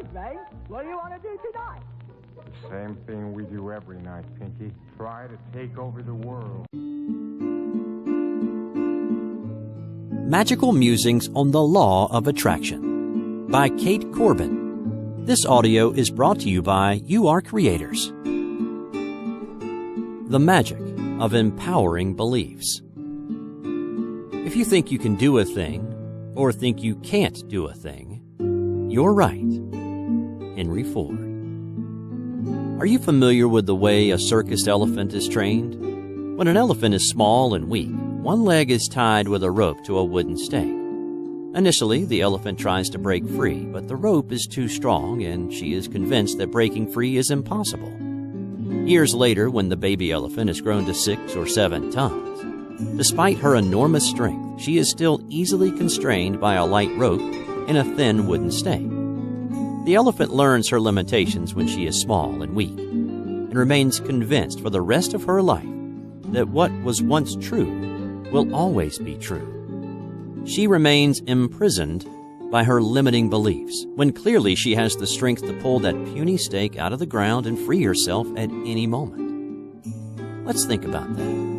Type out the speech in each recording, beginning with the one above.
is, Ray. What do you want to do tonight? The same thing we do every night, Pinky. Try to take over the world. Magical Musings on the Law of Attraction by Kate Corbin. This audio is brought to you by You Are Creators. The magic of empowering beliefs. If you think you can do a thing, or think you can't do a thing, you're right. Henry Ford. Are you familiar with the way a circus elephant is trained? When an elephant is small and weak, one leg is tied with a rope to a wooden stake. Initially, the elephant tries to break free, but the rope is too strong and she is convinced that breaking free is impossible. Years later, when the baby elephant has grown to 6 or 7 tons, despite her enormous strength, she is still easily constrained by a light rope and a thin wooden stake. The elephant learns her limitations when she is small and weak, and remains convinced for the rest of her life that what was once true will always be true. She remains imprisoned by her limiting beliefs, when clearly she has the strength to pull that puny stake out of the ground and free herself at any moment. Let's think about that.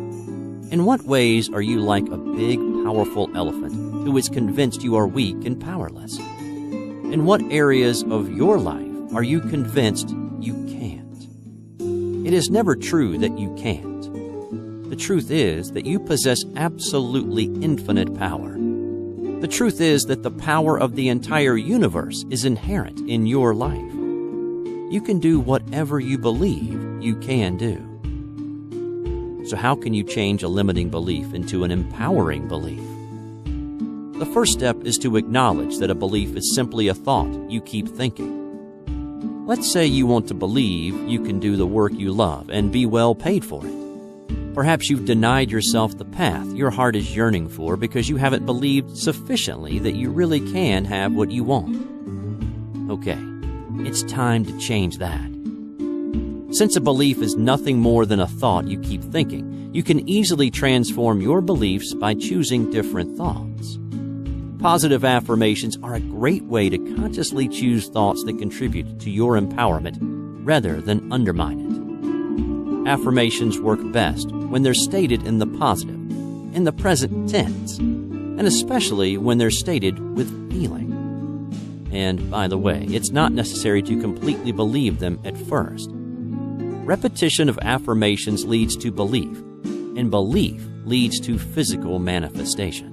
In what ways are you like a big, powerful elephant who is convinced you are weak and powerless? In what areas of your life are you convinced you can't? It is never true that you can't. The truth is that you possess absolutely infinite power. The truth is that the power of the entire universe is inherent in your life. You can do whatever you believe you can do. So how can you change a limiting belief into an empowering belief? The first step is to acknowledge that a belief is simply a thought you keep thinking. Let's say you want to believe you can do the work you love and be well paid for it. Perhaps you've denied yourself the path your heart is yearning for because you haven't believed sufficiently that you really can have what you want. Okay, it's time to change that. Since a belief is nothing more than a thought you keep thinking, you can easily transform your beliefs by choosing different thoughts. Positive affirmations are a great way to consciously choose thoughts that contribute to your empowerment rather than undermine it. Affirmations work best when they're stated in the positive, in the present tense, and especially when they're stated with feeling. And, by the way, it's not necessary to completely believe them at first. Repetition of affirmations leads to belief, and belief leads to physical manifestation.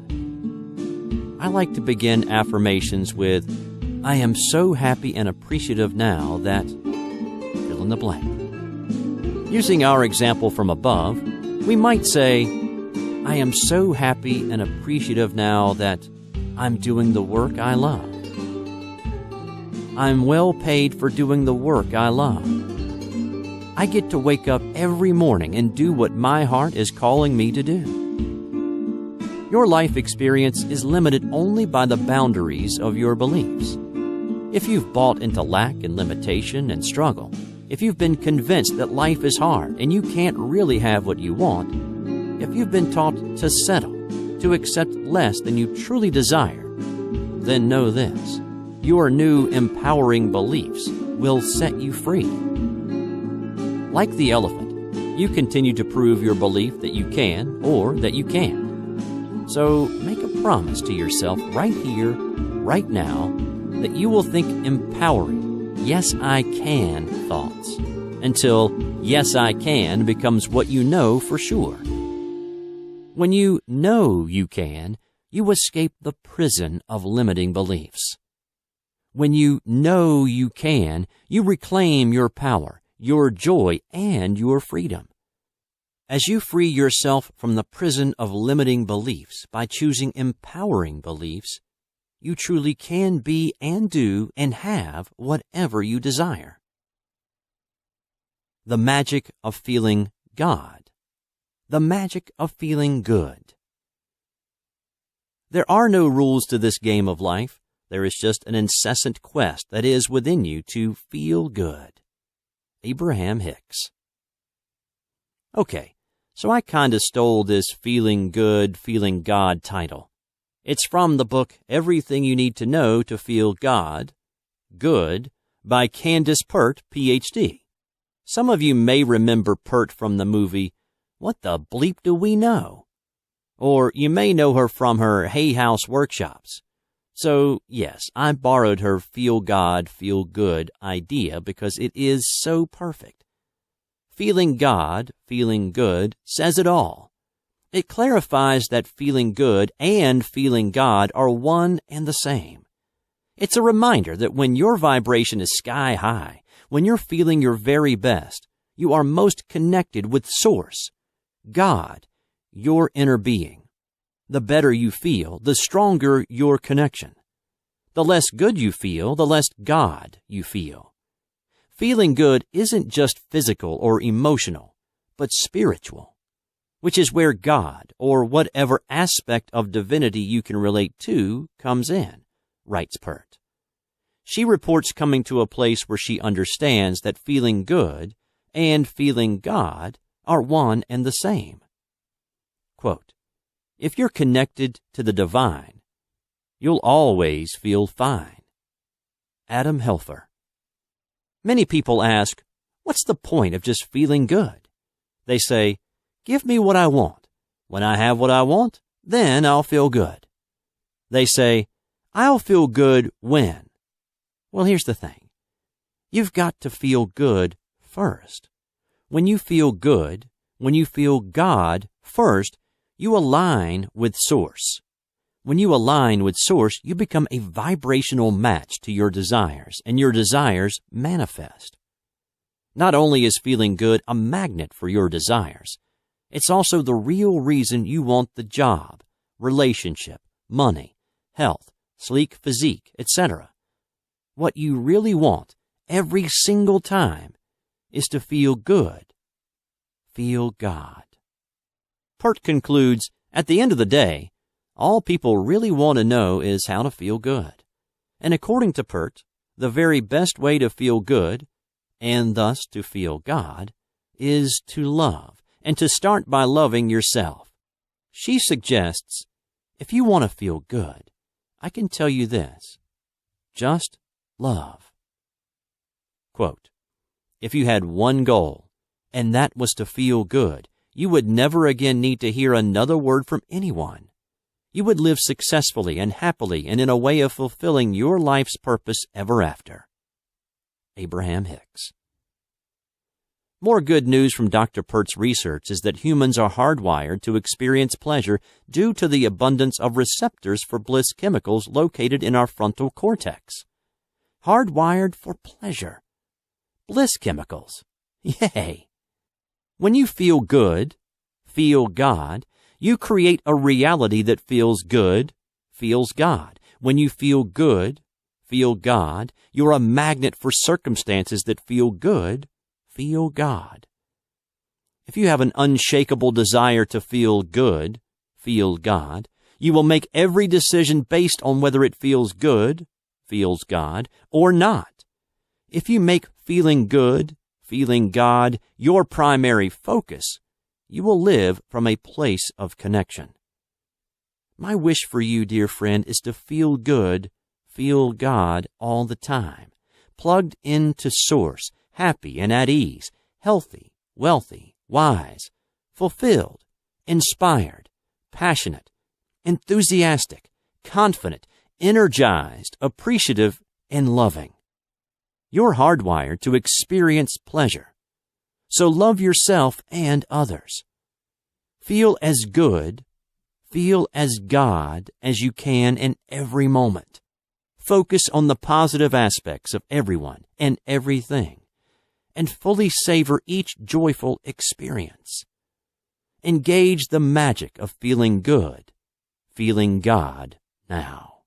I like to begin affirmations with, I am so happy and appreciative now that, fill in the blank. Using our example from above, we might say, I am so happy and appreciative now that I'm doing the work I love. I'm well paid for doing the work I love. I get to wake up every morning and do what my heart is calling me to do. Your life experience is limited only by the boundaries of your beliefs. If you've bought into lack and limitation and struggle, if you've been convinced that life is hard and you can't really have what you want, if you've been taught to settle, to accept less than you truly desire, then know this: your new empowering beliefs will set you free. Like the elephant, you continue to prove your belief that you can or that you can't. So make a promise to yourself right here, right now, that you will think empowering, yes, I can thoughts, until yes, I can becomes what you know for sure. When you know you can, you escape the prison of limiting beliefs. When you know you can, you reclaim your power, your joy, and your freedom. As you free yourself from the prison of limiting beliefs by choosing empowering beliefs, you truly can be and do and have whatever you desire. The magic of feeling God. The magic of feeling good. There are no rules to this game of life. There is just an incessant quest that is within you to feel good. Abraham Hicks. Okay, so I kinda stole this feeling good, feeling God title. It's from the book Everything You Need to Know to Feel God, Good, by Candace Pert, Ph.D. Some of you may remember Pert from the movie What the Bleep Do We Know? Or you may know her from her Hay House workshops. So, yes, I borrowed her feel God, feel good idea because it is so perfect. Feeling God, feeling good says it all. It clarifies that feeling good and feeling God are one and the same. It's a reminder that when your vibration is sky high, when you're feeling your very best, you are most connected with Source, God, your inner being. The better you feel, the stronger your connection. The less good you feel, the less God you feel. Feeling good isn't just physical or emotional, but spiritual, which is where God, or whatever aspect of divinity you can relate to, comes in, writes Pert. She reports coming to a place where she understands that feeling good and feeling God are one and the same. Quote, "If you're connected to the divine, you'll always feel fine." Adam Helfer. Many people ask, what's the point of just feeling good? They say, give me what I want. When I have what I want, then I'll feel good. They say, I'll feel good when. Well, here's the thing. You've got to feel good first. When you feel good, when you feel God first, you align with Source. When you align with Source, you become a vibrational match to your desires, and your desires manifest. Not only is feeling good a magnet for your desires, it's also the real reason you want the job, relationship, money, health, sleek physique, etc. What you really want every single time is to feel good. Feel God. Pert concludes, at the end of the day, all people really want to know is how to feel good. And according to Pert, the very best way to feel good, and thus to feel God, is to love, and to start by loving yourself. She suggests, if you want to feel good, I can tell you this, just love. Quote, if you had one goal, and that was to feel good, you would never again need to hear another word from anyone. You would live successfully and happily and in a way of fulfilling your life's purpose ever after. Abraham Hicks. More good news from Dr. Pert's research is that humans are hardwired to experience pleasure due to the abundance of receptors for bliss chemicals located in our frontal cortex. Hardwired for pleasure. Bliss chemicals. Yay! When you feel good, feel God, you create a reality that feels good, feels God. When you feel good, feel God, you're a magnet for circumstances that feel good, feel God. If you have an unshakable desire to feel good, feel God, you will make every decision based on whether it feels good, feels God, or not. If you make feeling good, feeling God your primary focus, you will live from a place of connection. My wish for you, dear friend, is to feel good, feel God all the time, plugged into Source, happy and at ease, healthy, wealthy, wise, fulfilled, inspired, passionate, enthusiastic, confident, energized, appreciative, and loving. You're hardwired to experience pleasure. So love yourself and others. Feel as good, feel as God as you can in every moment. Focus on the positive aspects of everyone and everything, and fully savor each joyful experience. Engage the magic of feeling good, feeling God now.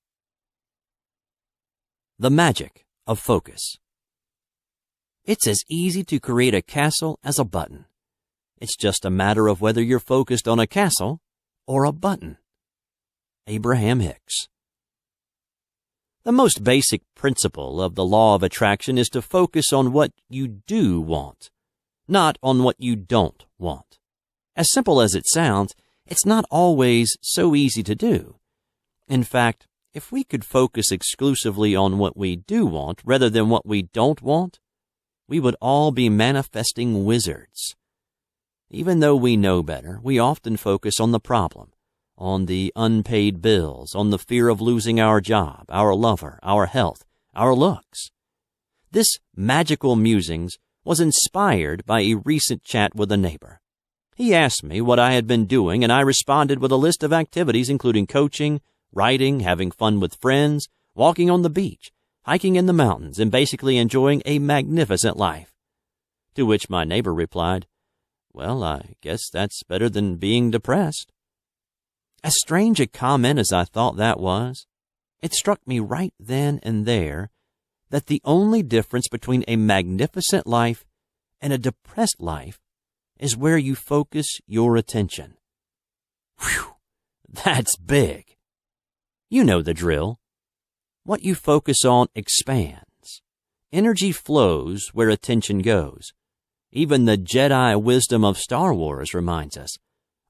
The magic of focus. It's as easy to create a castle as a button. It's just a matter of whether you're focused on a castle or a button. Abraham Hicks. The most basic principle of the law of attraction is to focus on what you do want, not on what you don't want. As simple as it sounds, it's not always so easy to do. In fact, if we could focus exclusively on what we do want rather than what we don't want, we would all be manifesting wizards. Even though we know better, we often focus on the problem, on the unpaid bills, on the fear of losing our job, our lover, our health, our looks. This magical musings was inspired by a recent chat with a neighbor. He asked me what I had been doing, and I responded with a list of activities including coaching, writing, having fun with friends, walking on the beach, hiking in the mountains, and basically enjoying a magnificent life. To which my neighbor replied, "Well, I guess that's better than being depressed." As strange a comment as I thought that was, it struck me right then and there that the only difference between a magnificent life and a depressed life is where you focus your attention. Whew, that's big. You know the drill. What you focus on expands. Energy flows where attention goes. Even the Jedi wisdom of Star Wars reminds us,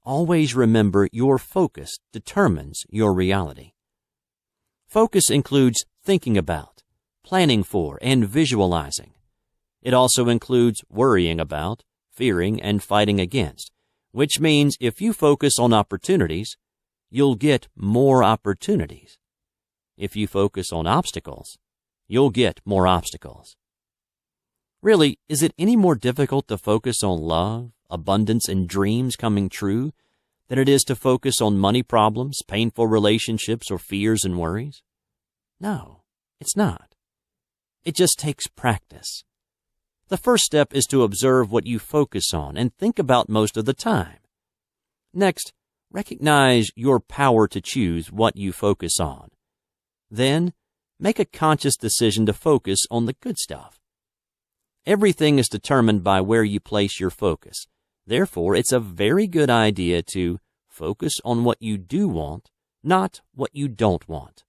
always remember your focus determines your reality. Focus includes thinking about, planning for, and visualizing. It also includes worrying about, fearing, and fighting against, which means if you focus on opportunities, you'll get more opportunities. If you focus on obstacles, you'll get more obstacles. Really, is it any more difficult to focus on love, abundance, and dreams coming true than it is to focus on money problems, painful relationships, or fears and worries? No, it's not. It just takes practice. The first step is to observe what you focus on and think about most of the time. Next, recognize your power to choose what you focus on. Then, make a conscious decision to focus on the good stuff. Everything is determined by where you place your focus. Therefore, it's a very good idea to focus on what you do want, not what you don't want.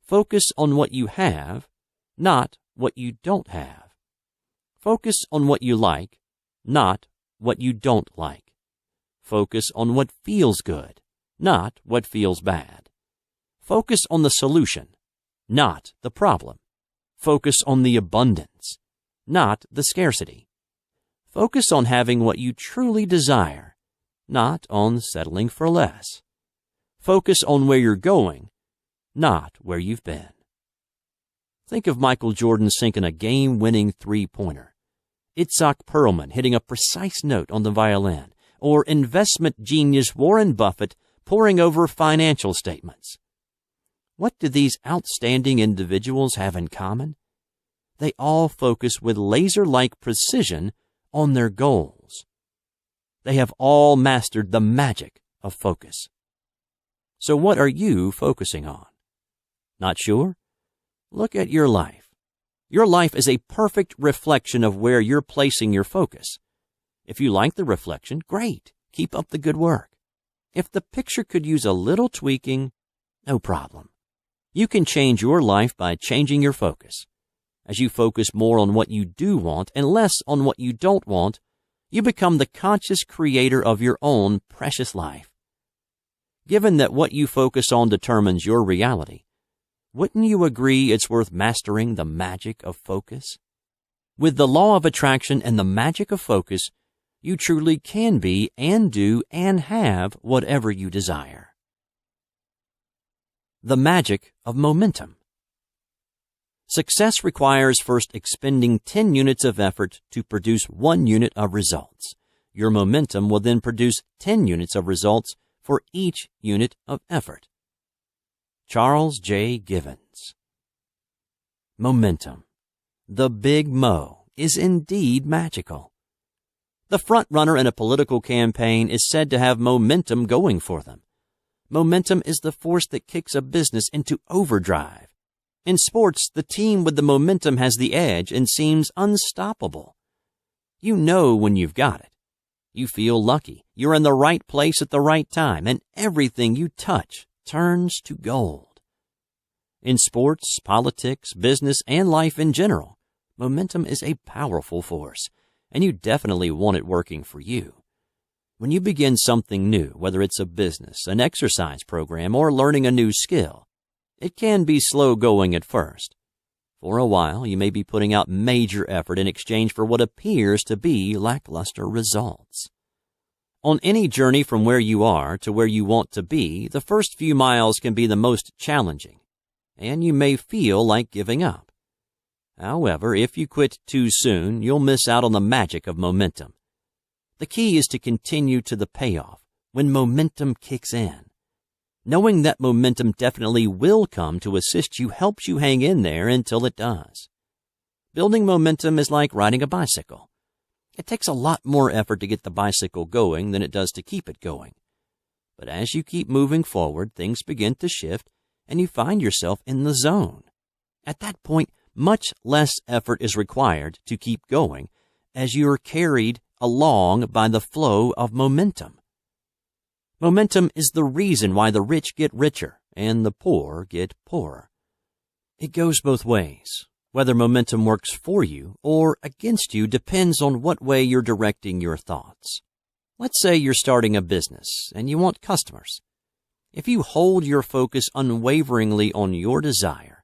Focus on what you have, not what you don't have. Focus on what you like, not what you don't like. Focus on what feels good, not what feels bad. Focus on the solution, not the problem. Focus on the abundance, not the scarcity. Focus on having what you truly desire, not on settling for less. Focus on where you're going, not where you've been. Think of Michael Jordan sinking a game-winning three-pointer, Itzhak Perlman hitting a precise note on the violin, or investment genius Warren Buffett poring over financial statements. What do these outstanding individuals have in common? They all focus with laser-like precision on their goals. They have all mastered the magic of focus. So what are you focusing on? Not sure? Look at your life. Your life is a perfect reflection of where you're placing your focus. If you like the reflection, great. Keep up the good work. If the picture could use a little tweaking, no problem. You can change your life by changing your focus. As you focus more on what you do want and less on what you don't want, you become the conscious creator of your own precious life. Given that what you focus on determines your reality, wouldn't you agree it's worth mastering the magic of focus? With the law of attraction and the magic of focus, you truly can be and do and have whatever you desire. The magic of momentum. Success requires first expending 10 units of effort to produce 1 unit of results. Your momentum will then produce 10 units of results for each unit of effort. Charles J. Givens. Momentum. The Big Mo is indeed magical. The front runner in a political campaign is said to have momentum going for them. Momentum is the force that kicks a business into overdrive. In sports, the team with the momentum has the edge and seems unstoppable. You know when you've got it. You feel lucky. You're in the right place at the right time, and everything you touch turns to gold. In sports, politics, business, and life in general, momentum is a powerful force, and you definitely want it working for you. When you begin something new, whether it's a business, an exercise program, or learning a new skill, It can be slow going at first. For a while, you may be putting out major effort in exchange for what appears to be lackluster results. On any journey from where you are to where you want to be, the first few miles can be the most challenging, and you may feel like giving up. However, if you quit too soon, you'll miss out on the magic of momentum. The key is to continue to the payoff, when momentum kicks in. Knowing that momentum definitely will come to assist you helps you hang in there until it does. Building momentum is like riding a bicycle. It takes a lot more effort to get the bicycle going than it does to keep it going. But as you keep moving forward, things begin to shift and you find yourself in the zone. At that point, much less effort is required to keep going as you are carried along by the flow of momentum. Momentum is the reason why the rich get richer and the poor get poorer. It goes both ways. Whether momentum works for you or against you depends on what way you're directing your thoughts. Let's say you're starting a business and you want customers. If you hold your focus unwaveringly on your desire,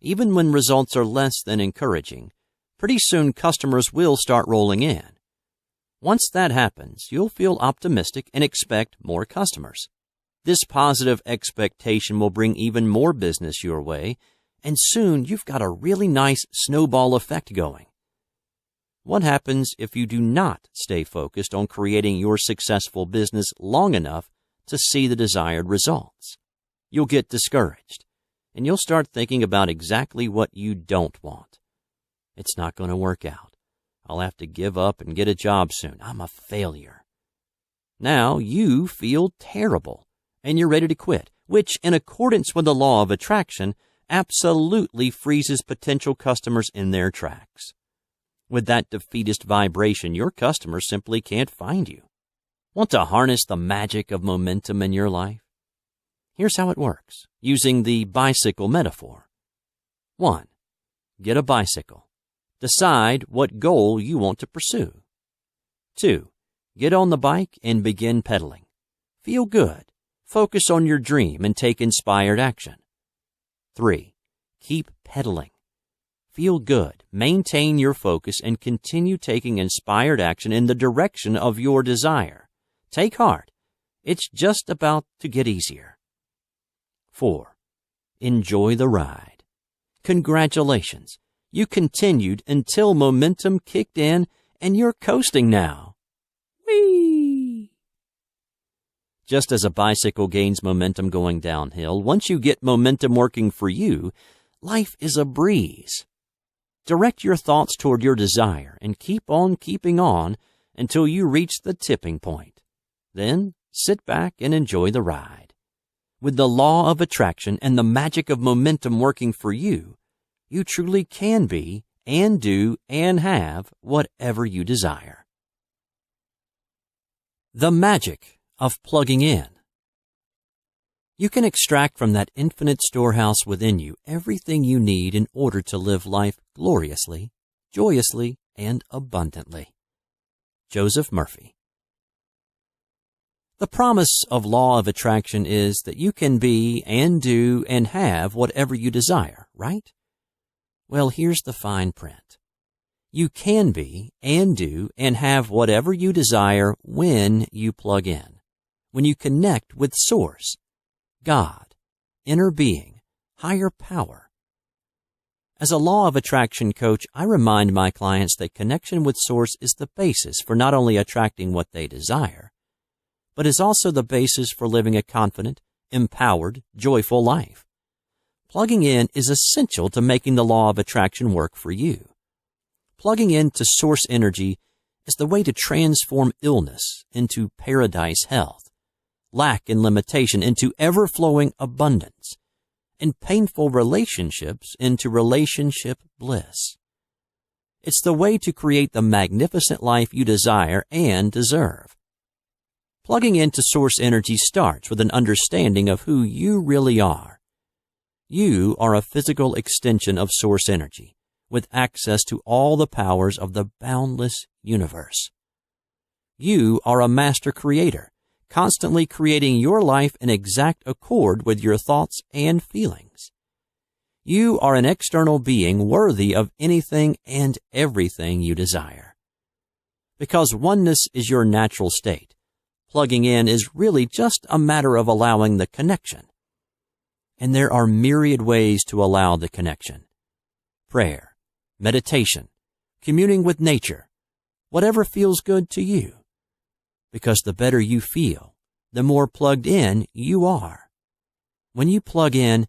even when results are less than encouraging, pretty soon customers will start rolling in. Once that happens, you'll feel optimistic and expect more customers. This positive expectation will bring even more business your way, and soon you've got a really nice snowball effect going. What happens if you do not stay focused on creating your successful business long enough to see the desired results? You'll get discouraged, and you'll start thinking about exactly what you don't want. It's not going to work out. I'll have to give up and get a job soon. I'm a failure. Now you feel terrible, and you're ready to quit, which, in accordance with the law of attraction, absolutely freezes potential customers in their tracks. With that defeatist vibration, your customers simply can't find you. Want to harness the magic of momentum in your life? Here's how it works, using the bicycle metaphor. 1. Get a bicycle. Decide what goal you want to pursue. 2. Get on the bike and begin pedaling. Feel good. Focus on your dream and take inspired action. 3. Keep pedaling. Feel good. Maintain your focus and continue taking inspired action in the direction of your desire. Take heart. It's just about to get easier. 4. Enjoy the ride. Congratulations. You continued until momentum kicked in and you're coasting now. Whee! Just as a bicycle gains momentum going downhill, once you get momentum working for you, life is a breeze. Direct your thoughts toward your desire and keep on keeping on until you reach the tipping point. Then sit back and enjoy the ride. With the law of attraction and the magic of momentum working for you, you truly can be and do and have whatever you desire. The magic of plugging in. You can extract from that infinite storehouse within you everything you need in order to live life gloriously, joyously, and abundantly. Joseph Murphy. The promise of law of attraction is that you can be and do and have whatever you desire, right? Well, here's the fine print. You can be and do and have whatever you desire when you plug in, when you connect with Source, God, inner being, higher power. As a law of attraction coach, I remind my clients that connection with Source is the basis for not only attracting what they desire, but is also the basis for living a confident, empowered, joyful life. Plugging in is essential to making the law of attraction work for you. Plugging into source energy is the way to transform illness into paradise health, lack and limitation into ever-flowing abundance, and painful relationships into relationship bliss. It's the way to create the magnificent life you desire and deserve. Plugging into source energy starts with an understanding of who you really are. You are a physical extension of source energy, with access to all the powers of the boundless universe. You are a master creator, constantly creating your life in exact accord with your thoughts and feelings. You are an external being worthy of anything and everything you desire. Because oneness is your natural state, plugging in is really just a matter of allowing the connection. And there are myriad ways to allow the connection. Prayer, meditation, communing with nature, whatever feels good to you. Because the better you feel, the more plugged in you are. When you plug in,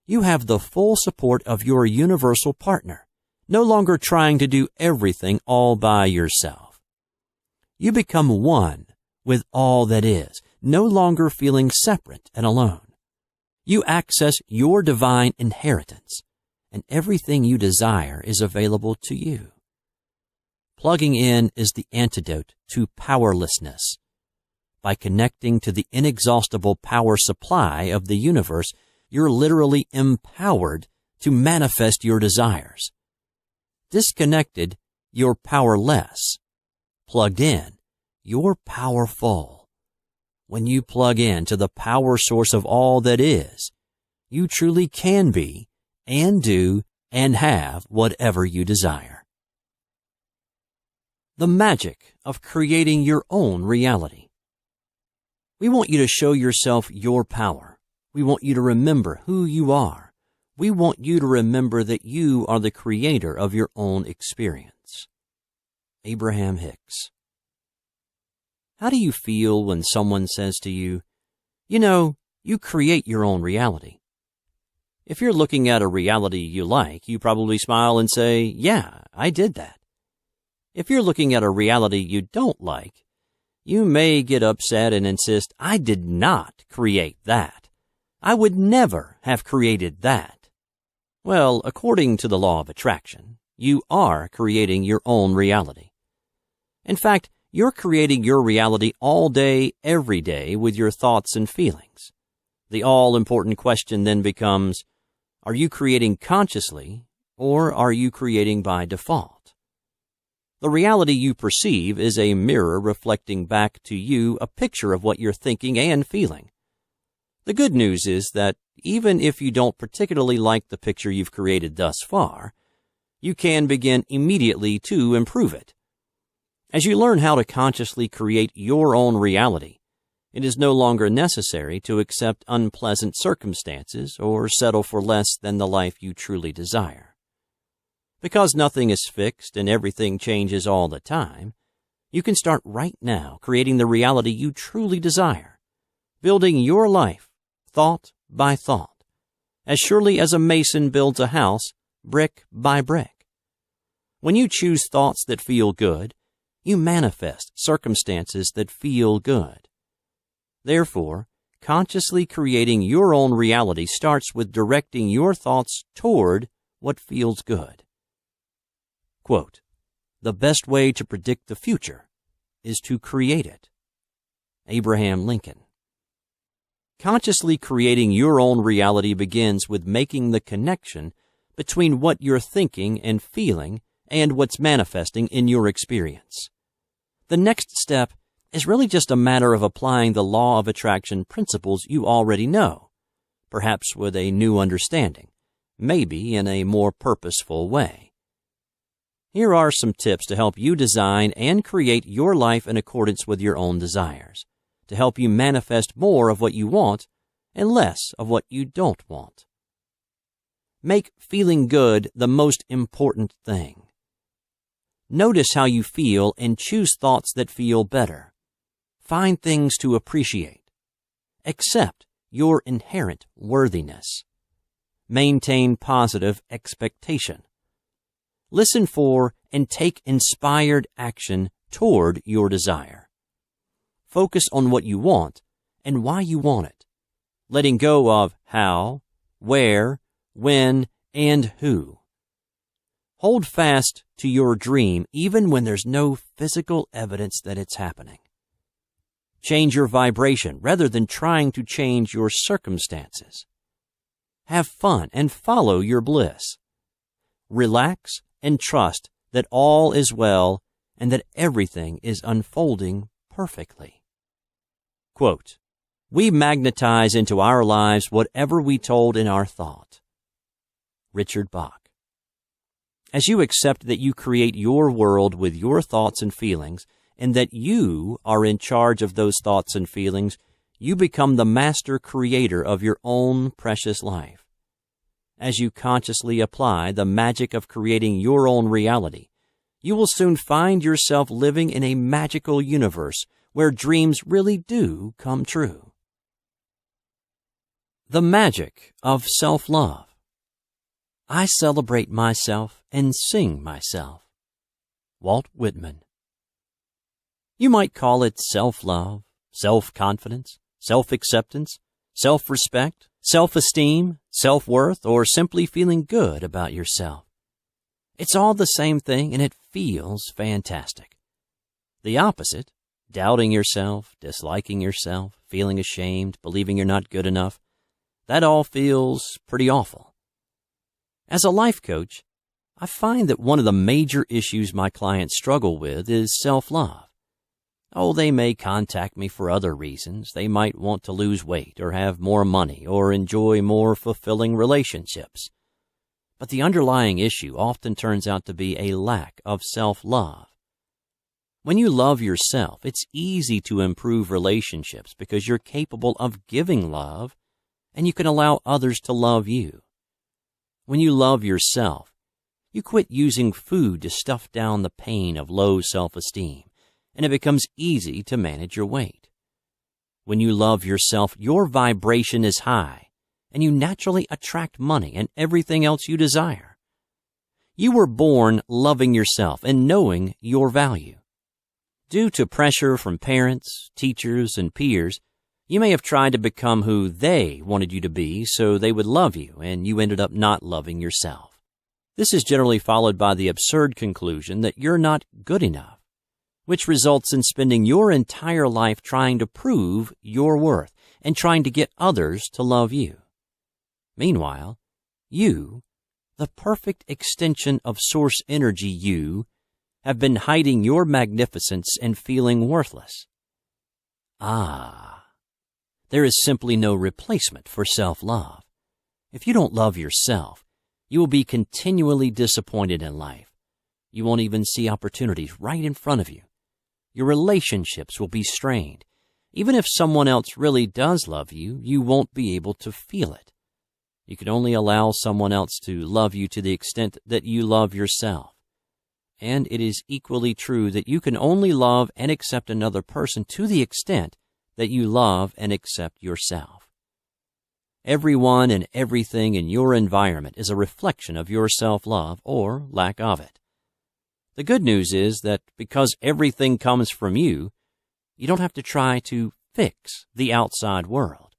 you have the full support of your universal partner, no longer trying to do everything all by yourself. You become one with all that is, no longer feeling separate and alone. You access your divine inheritance, and everything you desire is available to you. Plugging in is the antidote to powerlessness. By connecting to the inexhaustible power supply of the universe, you're literally empowered to manifest your desires. Disconnected, you're powerless. Plugged in, you're powerful. When you plug in to the power source of all that is, you truly can be and do and have whatever you desire. The magic of creating your own reality. We want you to show yourself your power. We want you to remember who you are. We want you to remember that you are the creator of your own experience. Abraham Hicks. How do you feel when someone says to you, "You know, you create your own reality"? If you're looking at a reality you like, you probably smile and say, "Yeah, I did that." If you're looking at a reality you don't like, you may get upset and insist, "I did not create that. I would never have created that." Well, according to the law of attraction, you are creating your own reality. In fact, you're creating your reality all day, every day with your thoughts and feelings. The all-important question then becomes, are you creating consciously or are you creating by default? The reality you perceive is a mirror reflecting back to you a picture of what you're thinking and feeling. The good news is that even if you don't particularly like the picture you've created thus far, you can begin immediately to improve it. As you learn how to consciously create your own reality, it is no longer necessary to accept unpleasant circumstances or settle for less than the life you truly desire. Because nothing is fixed and everything changes all the time, you can start right now creating the reality you truly desire, building your life thought by thought, as surely as a mason builds a house brick by brick. When you choose thoughts that feel good, you manifest circumstances that feel good. Therefore, consciously creating your own reality starts with directing your thoughts toward what feels good. Quote, "The best way to predict the future is to create it." Abraham Lincoln. Consciously creating your own reality begins with making the connection between what you're thinking and feeling and what's manifesting in your experience. The next step is really just a matter of applying the law of attraction principles you already know, perhaps with a new understanding, maybe in a more purposeful way. Here are some tips to help you design and create your life in accordance with your own desires, to help you manifest more of what you want and less of what you don't want. Make feeling good the most important thing. Notice how you feel and choose thoughts that feel better. Find things to appreciate. Accept your inherent worthiness. Maintain positive expectation. Listen for and take inspired action toward your desire. Focus on what you want and why you want it, letting go of how, where, when, and who. Hold fast to your dream even when there's no physical evidence that it's happening. Change your vibration rather than trying to change your circumstances. Have fun and follow your bliss. Relax and trust that all is well and that everything is unfolding perfectly. Quote, "We magnetize into our lives whatever we told in our thought." Richard Bach. As you accept that you create your world with your thoughts and feelings, and that you are in charge of those thoughts and feelings, you become the master creator of your own precious life. As you consciously apply the magic of creating your own reality, you will soon find yourself living in a magical universe where dreams really do come true. The magic of self-love. I celebrate myself and sing myself. Walt Whitman. You might call it self-love, self-confidence, self-acceptance, self-respect, self-esteem, self-worth, or simply feeling good about yourself. It's all the same thing, and it feels fantastic. The opposite, doubting yourself, disliking yourself, feeling ashamed, believing you're not good enough, that all feels pretty awful. As a life coach, I find that one of the major issues my clients struggle with is self-love. Oh, they may contact me for other reasons. They might want to lose weight or have more money or enjoy more fulfilling relationships. But the underlying issue often turns out to be a lack of self-love. When you love yourself, it's easy to improve relationships because you're capable of giving love and you can allow others to love you. When you love yourself, you quit using food to stuff down the pain of low self-esteem, and it becomes easy to manage your weight. When you love yourself, your vibration is high, and you naturally attract money and everything else you desire. You were born loving yourself and knowing your value. Due to pressure from parents, teachers, and peers, you may have tried to become who they wanted you to be so they would love you, and you ended up not loving yourself. This is generally followed by the absurd conclusion that you're not good enough, which results in spending your entire life trying to prove your worth and trying to get others to love you. Meanwhile, you, the perfect extension of source energy you, have been hiding your magnificence and feeling worthless. There is simply no replacement for self-love. If you don't love yourself, you will be continually disappointed in life. You won't even see opportunities right in front of you. Your relationships will be strained. Even if someone else really does love you, you won't be able to feel it. You can only allow someone else to love you to the extent that you love yourself. And it is equally true that you can only love and accept another person to the extent that you love and accept yourself. Everyone and everything in your environment is a reflection of your self-love or lack of it. The good news is that because everything comes from you, you don't have to try to fix the outside world.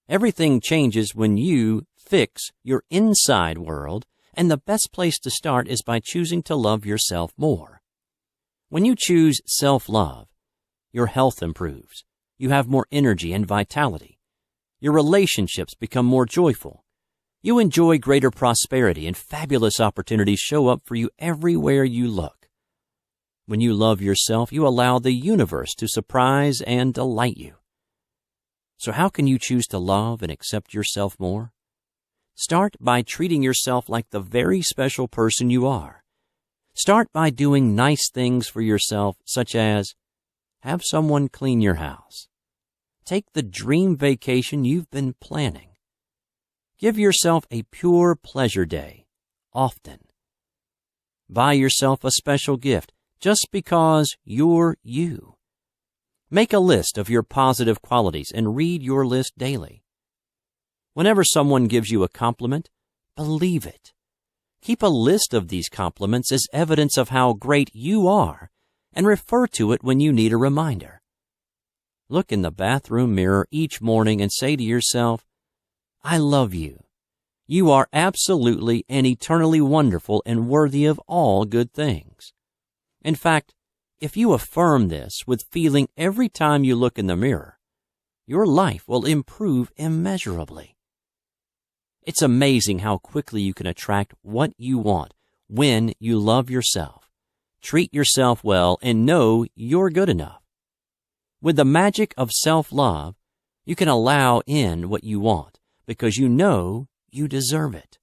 Everything changes when you fix your inside world, and the best place to start is by choosing to love yourself more. When you choose self-love, your health improves. You have more energy and vitality. Your relationships become more joyful. You enjoy greater prosperity, and fabulous opportunities show up for you everywhere you look. When you love yourself, you allow the universe to surprise and delight you. So how can you choose to love and accept yourself more? Start by treating yourself like the very special person you are. Start by doing nice things for yourself, such as have someone clean your house. Take the dream vacation you've been planning. Give yourself a pure pleasure day, often. Buy yourself a special gift just because you're you. Make a list of your positive qualities and read your list daily. Whenever someone gives you a compliment, believe it. Keep a list of these compliments as evidence of how great you are and refer to it when you need a reminder. Look in the bathroom mirror each morning and say to yourself, I love you. You are absolutely and eternally wonderful and worthy of all good things. In fact, if you affirm this with feeling every time you look in the mirror, your life will improve immeasurably. It's amazing how quickly you can attract what you want when you love yourself, treat yourself well, and know you're good enough. With the magic of self-love, you can allow in what you want because you know you deserve it.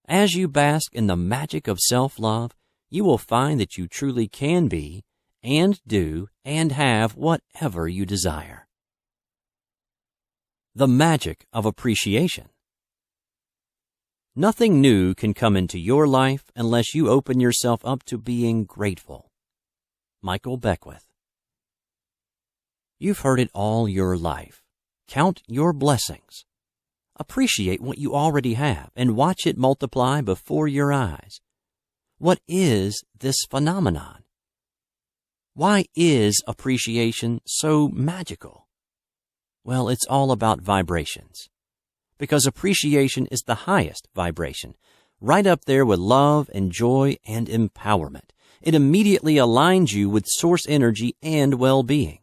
As you bask in the magic of self-love, you will find that you truly can be and do and have whatever you desire. The magic of appreciation. Nothing new can come into your life unless you open yourself up to being grateful. Michael Beckwith. You've heard it all your life. Count your blessings. Appreciate what you already have and watch it multiply before your eyes. What is this phenomenon? Why is appreciation so magical? Well, it's all about vibrations. Because appreciation is the highest vibration, right up there with love and joy and empowerment. It immediately aligns you with source energy and well-being.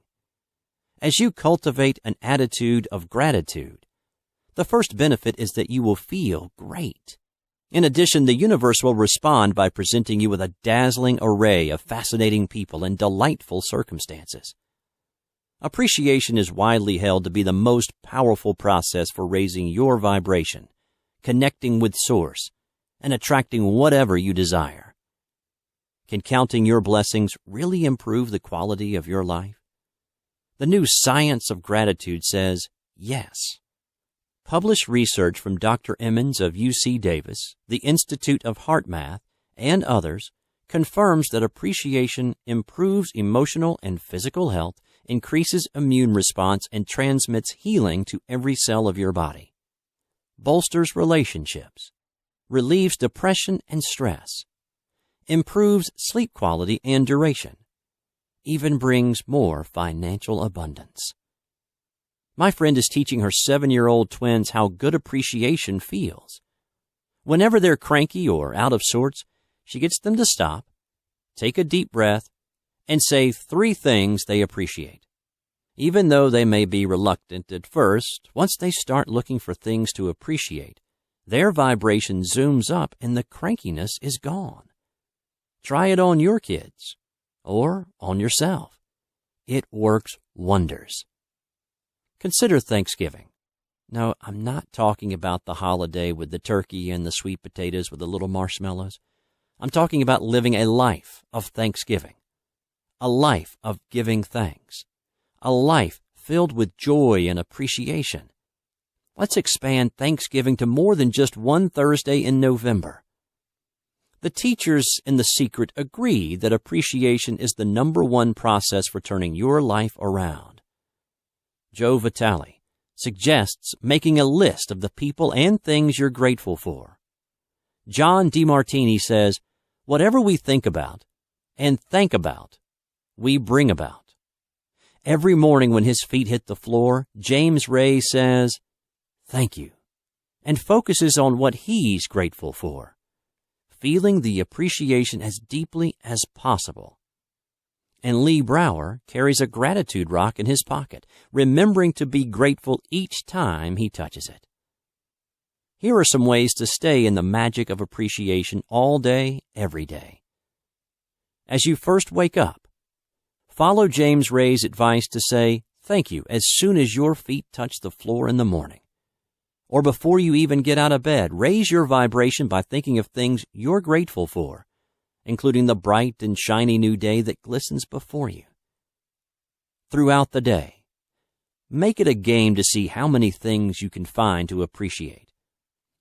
As you cultivate an attitude of gratitude, the first benefit is that you will feel great. In addition, the universe will respond by presenting you with a dazzling array of fascinating people and delightful circumstances. Appreciation is widely held to be the most powerful process for raising your vibration, connecting with Source, and attracting whatever you desire. Can counting your blessings really improve the quality of your life? The new science of gratitude says yes. Published research from Dr. Emmons of UC Davis, the Institute of HeartMath, and others confirms that appreciation improves emotional and physical health, increases immune response, and transmits healing to every cell of your body. Bolsters relationships, relieves depression and stress, improves sleep quality and duration, even brings more financial abundance. My friend is teaching her 7-year-old twins how good appreciation feels. Whenever they're cranky or out of sorts, she gets them to stop, take a deep breath, and say 3 things they appreciate. Even though they may be reluctant at first, once they start looking for things to appreciate, their vibration zooms up and the crankiness is gone. Try it on your kids or on yourself. It works wonders. Consider Thanksgiving. No, I'm not talking about the holiday with the turkey and the sweet potatoes with the little marshmallows. I'm talking about living a life of thanksgiving, a life of giving thanks, a life filled with joy and appreciation. Let's expand Thanksgiving to more than just one Thursday in November. The teachers in The Secret agree that appreciation is the #1 process for turning your life around. Joe Vitale suggests making a list of the people and things you're grateful for. John DeMartini says, whatever we think about and think about, we bring about. Every morning when his feet hit the floor, James Ray says, thank you, and focuses on what he's grateful for, feeling the appreciation as deeply as possible. And Lee Brower carries a gratitude rock in his pocket, remembering to be grateful each time he touches it. Here are some ways to stay in the magic of appreciation all day, every day. As you first wake up, follow James Ray's advice to say thank you as soon as your feet touch the floor in the morning. Or before you even get out of bed, raise your vibration by thinking of things you're grateful for, including the bright and shiny new day that glistens before you. Throughout the day, make it a game to see how many things you can find to appreciate.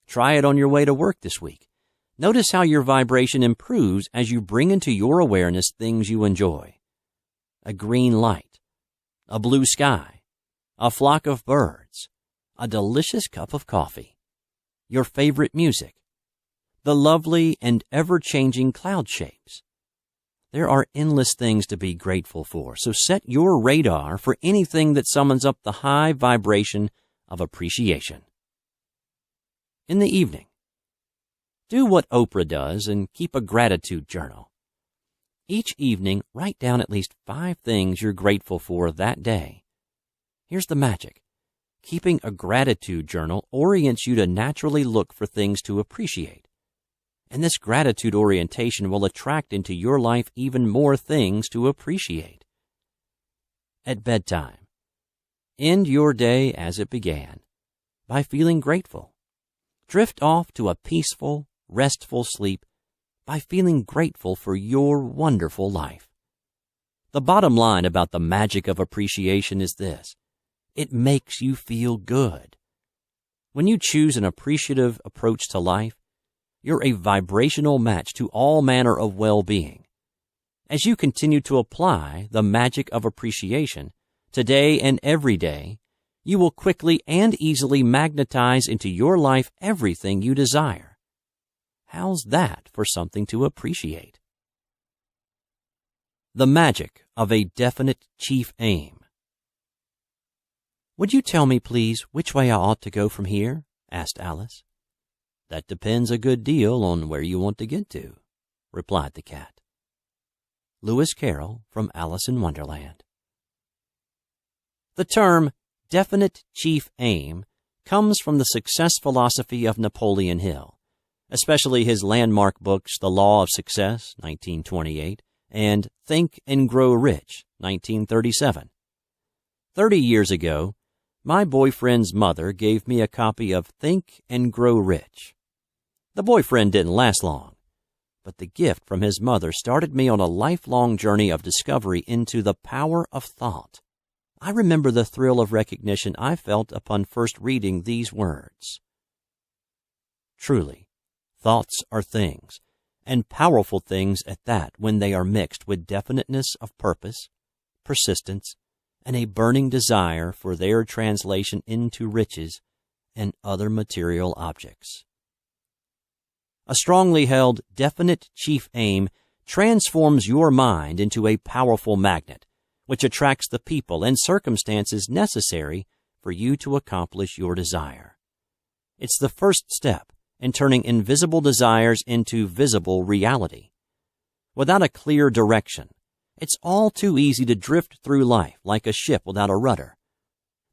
Try it on your way to work this week. Notice how your vibration improves as you bring into your awareness things you enjoy. A green light, a blue sky, a flock of birds, a delicious cup of coffee, your favorite music, the lovely and ever-changing cloud shapes. There are endless things to be grateful for, so set your radar for anything that summons up the high vibration of appreciation. In the evening, do what Oprah does and keep a gratitude journal. Each evening, write down at least 5 things you're grateful for that day. Here's the magic. Keeping a gratitude journal orients you to naturally look for things to appreciate. And this gratitude orientation will attract into your life even more things to appreciate. At bedtime, end your day as it began, by feeling grateful. Drift off to a peaceful, restful sleep by feeling grateful for your wonderful life. The bottom line about the magic of appreciation is this: it makes you feel good. When you choose an appreciative approach to life, you're a vibrational match to all manner of well-being. As you continue to apply the magic of appreciation today and every day, you will quickly and easily magnetize into your life everything you desire. How's that for something to appreciate? The magic of a definite chief aim. "Would you tell me, please, which way I ought to go from here?" asked Alice. "That depends a good deal on where you want to get to," replied the cat. Lewis Carroll from Alice in Wonderland. The term definite chief aim comes from the success philosophy of Napoleon Hill, especially his landmark books The Law of Success, 1928, and Think and Grow Rich, 1937. 30 years ago, my boyfriend's mother gave me a copy of Think and Grow Rich. The boyfriend didn't last long, but the gift from his mother started me on a lifelong journey of discovery into the power of thought. I remember the thrill of recognition I felt upon first reading these words. Truly, thoughts are things, and powerful things at that, when they are mixed with definiteness of purpose, persistence, and a burning desire for their translation into riches and other material objects. A strongly held, definite chief aim transforms your mind into a powerful magnet, which attracts the people and circumstances necessary for you to accomplish your desire. It's the first step in turning invisible desires into visible reality. Without a clear direction, it's all too easy to drift through life like a ship without a rudder.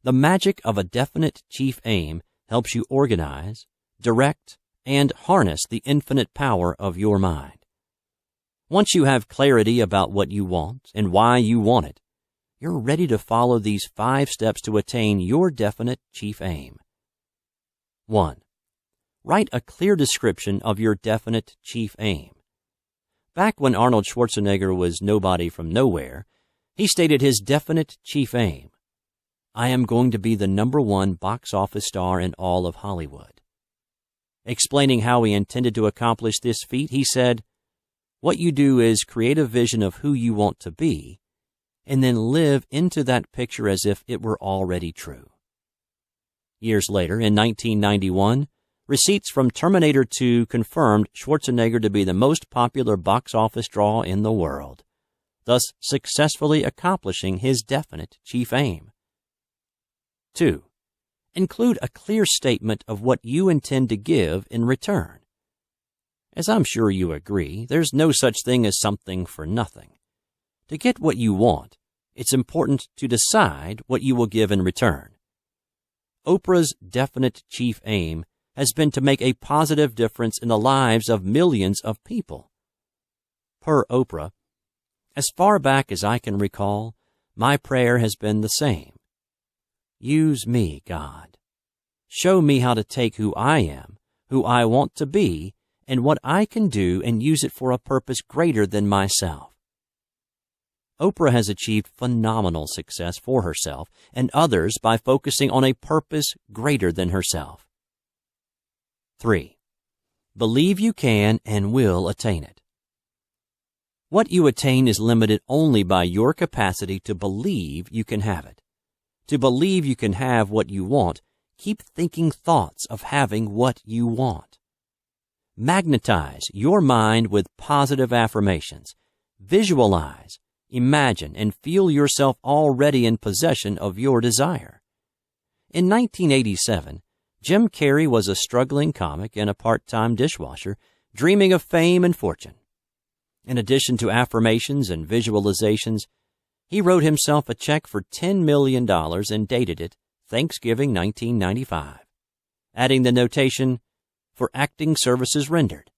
The magic of a definite chief aim helps you organize, direct, and harness the infinite power of your mind. Once you have clarity about what you want and why you want it, you're ready to follow these 5 steps to attain your definite chief aim. 1. Write a clear description of your definite chief aim. Back when Arnold Schwarzenegger was nobody from nowhere, he stated his definite chief aim: "I am going to be the #1 box office star in all of Hollywood." Explaining how he intended to accomplish this feat, he said, "What you do is create a vision of who you want to be, and then live into that picture as if it were already true." Years later, in 1991, receipts from Terminator 2 confirmed Schwarzenegger to be the most popular box office draw in the world, thus successfully accomplishing his definite chief aim. 2. Include a clear statement of what you intend to give in return. As I'm sure you agree, there's no such thing as something for nothing. To get what you want, it's important to decide what you will give in return. Oprah's definite chief aim has been to make a positive difference in the lives of millions of people. Per Oprah, "As far back as I can recall, my prayer has been the same. Use me, God. Show me how to take who I am, who I want to be, and what I can do, and use it for a purpose greater than myself." Oprah has achieved phenomenal success for herself and others by focusing on a purpose greater than herself. 3. Believe you can and will attain it. What you attain is limited only by your capacity to believe you can have it. To believe you can have what you want, keep thinking thoughts of having what you want. Magnetize your mind with positive affirmations. Visualize, imagine, and feel yourself already in possession of your desire. In 1987, Jim Carrey was a struggling comic and a part-time dishwasher, dreaming of fame and fortune. In addition to affirmations and visualizations, he wrote himself a check for $10 million and dated it Thanksgiving 1995, adding the notation, "For acting services rendered."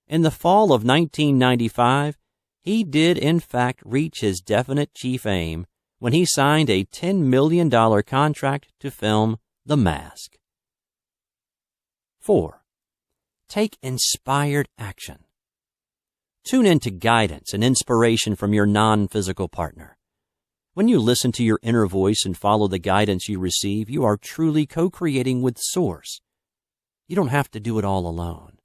In the fall of 1995, he did in fact reach his definite chief aim when he signed a $10 million contract to film The Mask. 4. Take inspired action. Tune into guidance and inspiration from your non-physical partner. When you listen to your inner voice and follow the guidance you receive, you are truly co-creating with Source. You don't have to do it all alone.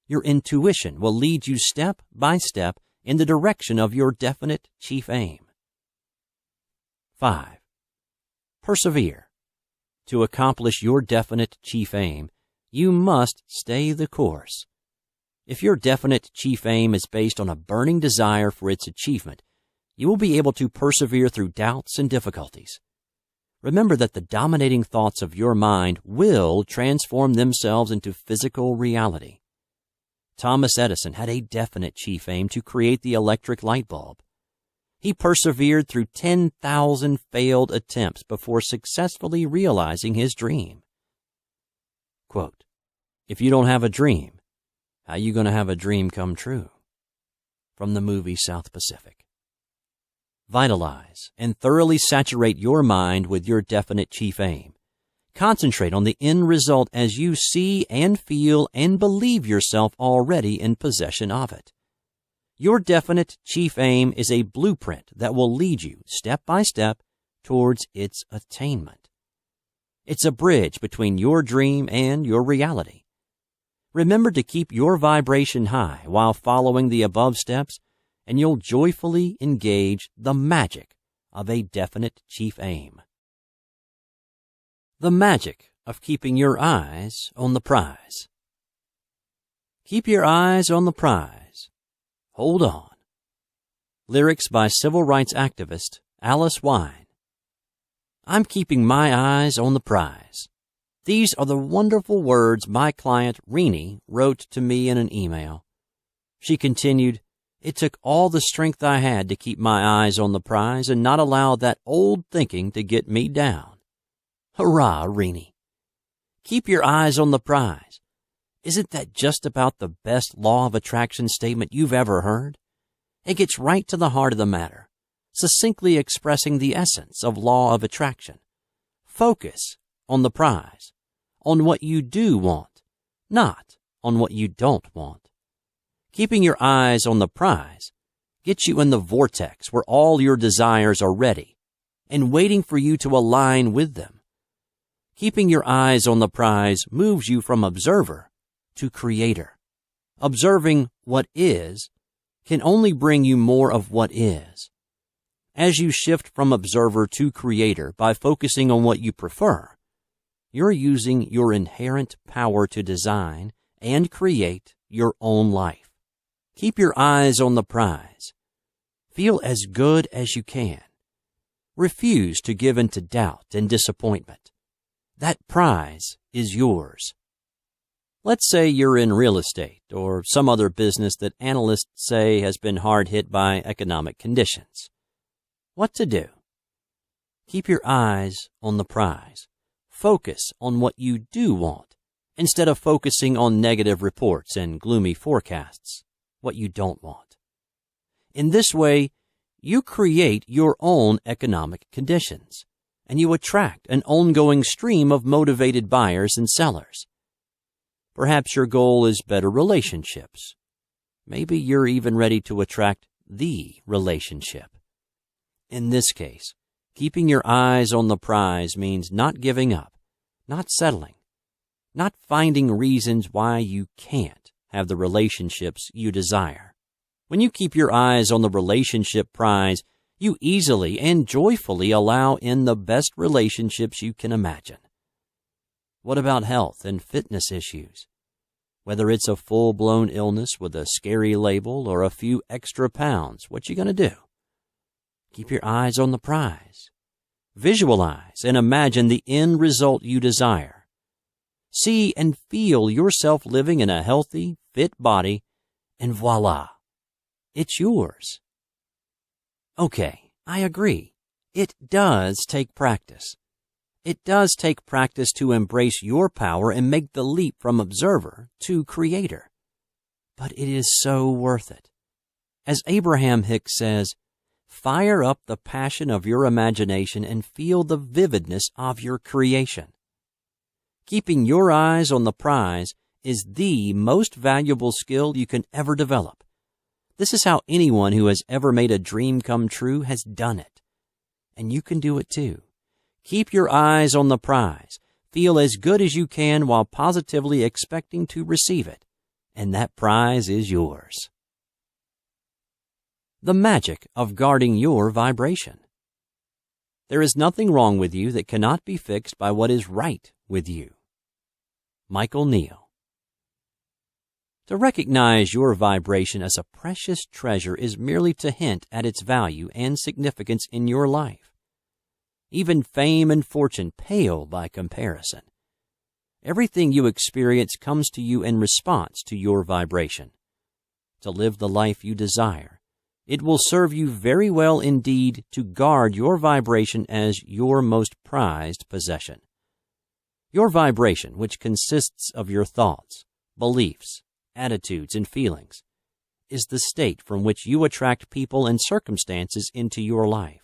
Your intuition will lead you step by step in the direction of your definite chief aim. 5. Persevere. To accomplish your definite chief aim, you must stay the course. If your definite chief aim is based on a burning desire for its achievement, you will be able to persevere through doubts and difficulties. Remember that the dominating thoughts of your mind will transform themselves into physical reality. Thomas Edison had a definite chief aim to create the electric light bulb. He persevered through 10,000 failed attempts before successfully realizing his dream. Quote, "If you don't have a dream, how you going to have a dream come true?" From the movie South Pacific. Vitalize and thoroughly saturate your mind with your definite chief aim. Concentrate on the end result as you see and feel and believe yourself already in possession of it. Your definite chief aim is a blueprint that will lead you step by step towards its attainment. It's a bridge between your dream and your reality. Remember to keep your vibration high while following the above steps, and you'll joyfully engage the magic of a definite chief aim. The magic of keeping your eyes on the prize. Keep your eyes on the prize. Hold on. Lyrics by civil rights activist Alice Wine. I'm keeping my eyes on the prize. These are the wonderful words my client Renee wrote to me in an email. She continued, "It took all the strength I had to keep my eyes on the prize and not allow that old thinking to get me down." Hurrah, Renee. Keep your eyes on the prize. Isn't that just about the best law of attraction statement you've ever heard? It gets right to the heart of the matter, succinctly expressing the essence of law of attraction. Focus on the prize, on what you do want, not on what you don't want. Keeping your eyes on the prize gets you in the vortex where all your desires are ready and waiting for you to align with them. Keeping your eyes on the prize moves you from observer to creator. Observing what is can only bring you more of what is. As you shift from observer to creator by focusing on what you prefer, you're using your inherent power to design and create your own life. Keep your eyes on the prize. Feel as good as you can. Refuse to give in to doubt and disappointment. That prize is yours. Let's say you're in real estate or some other business that analysts say has been hard hit by economic conditions. What to do? Keep your eyes on the prize. Focus on what you do want instead of focusing on negative reports and gloomy forecasts, what you don't want. In this way, you create your own economic conditions, and you attract an ongoing stream of motivated buyers and sellers. Perhaps your goal is better relationships. Maybe you're even ready to attract the relationship. In this case, keeping your eyes on the prize means not giving up, not settling, not finding reasons why you can't have the relationships you desire. When you keep your eyes on the relationship prize, you easily and joyfully allow in the best relationships you can imagine. What about health and fitness issues? Whether it's a full-blown illness with a scary label or a few extra pounds, what you gonna do? Keep your eyes on the prize. Visualize and imagine the end result you desire. See and feel yourself living in a healthy, fit body, and voila, it's yours. Okay, I agree. It does take practice. It does take practice to embrace your power and make the leap from observer to creator. But it is so worth it. As Abraham Hicks says, fire up the passion of your imagination and feel the vividness of your creation. Keeping your eyes on the prize is the most valuable skill you can ever develop. This is how anyone who has ever made a dream come true has done it. And you can do it too. Keep your eyes on the prize. Feel as good as you can while positively expecting to receive it. And that prize is yours. The magic of guarding your vibration. There is nothing wrong with you that cannot be fixed by what is right with you. Michael Neal. To recognize your vibration as a precious treasure is merely to hint at its value and significance in your life. Even fame and fortune pale by comparison. Everything you experience comes to you in response to your vibration. To live the life you desire, it will serve you very well indeed to guard your vibration as your most prized possession. Your vibration, which consists of your thoughts, beliefs, attitudes, and feelings, is the state from which you attract people and circumstances into your life.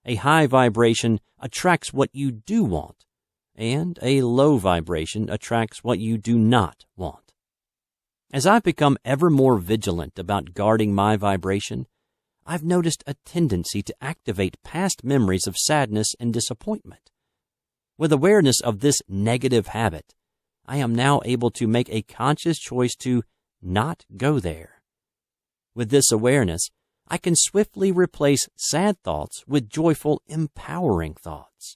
A high vibration attracts what you do want, and a low vibration attracts what you do not want. As I've become ever more vigilant about guarding my vibration, I've noticed a tendency to activate past memories of sadness and disappointment. With awareness of this negative habit, I am now able to make a conscious choice to not go there. With this awareness, I can swiftly replace sad thoughts with joyful, empowering thoughts.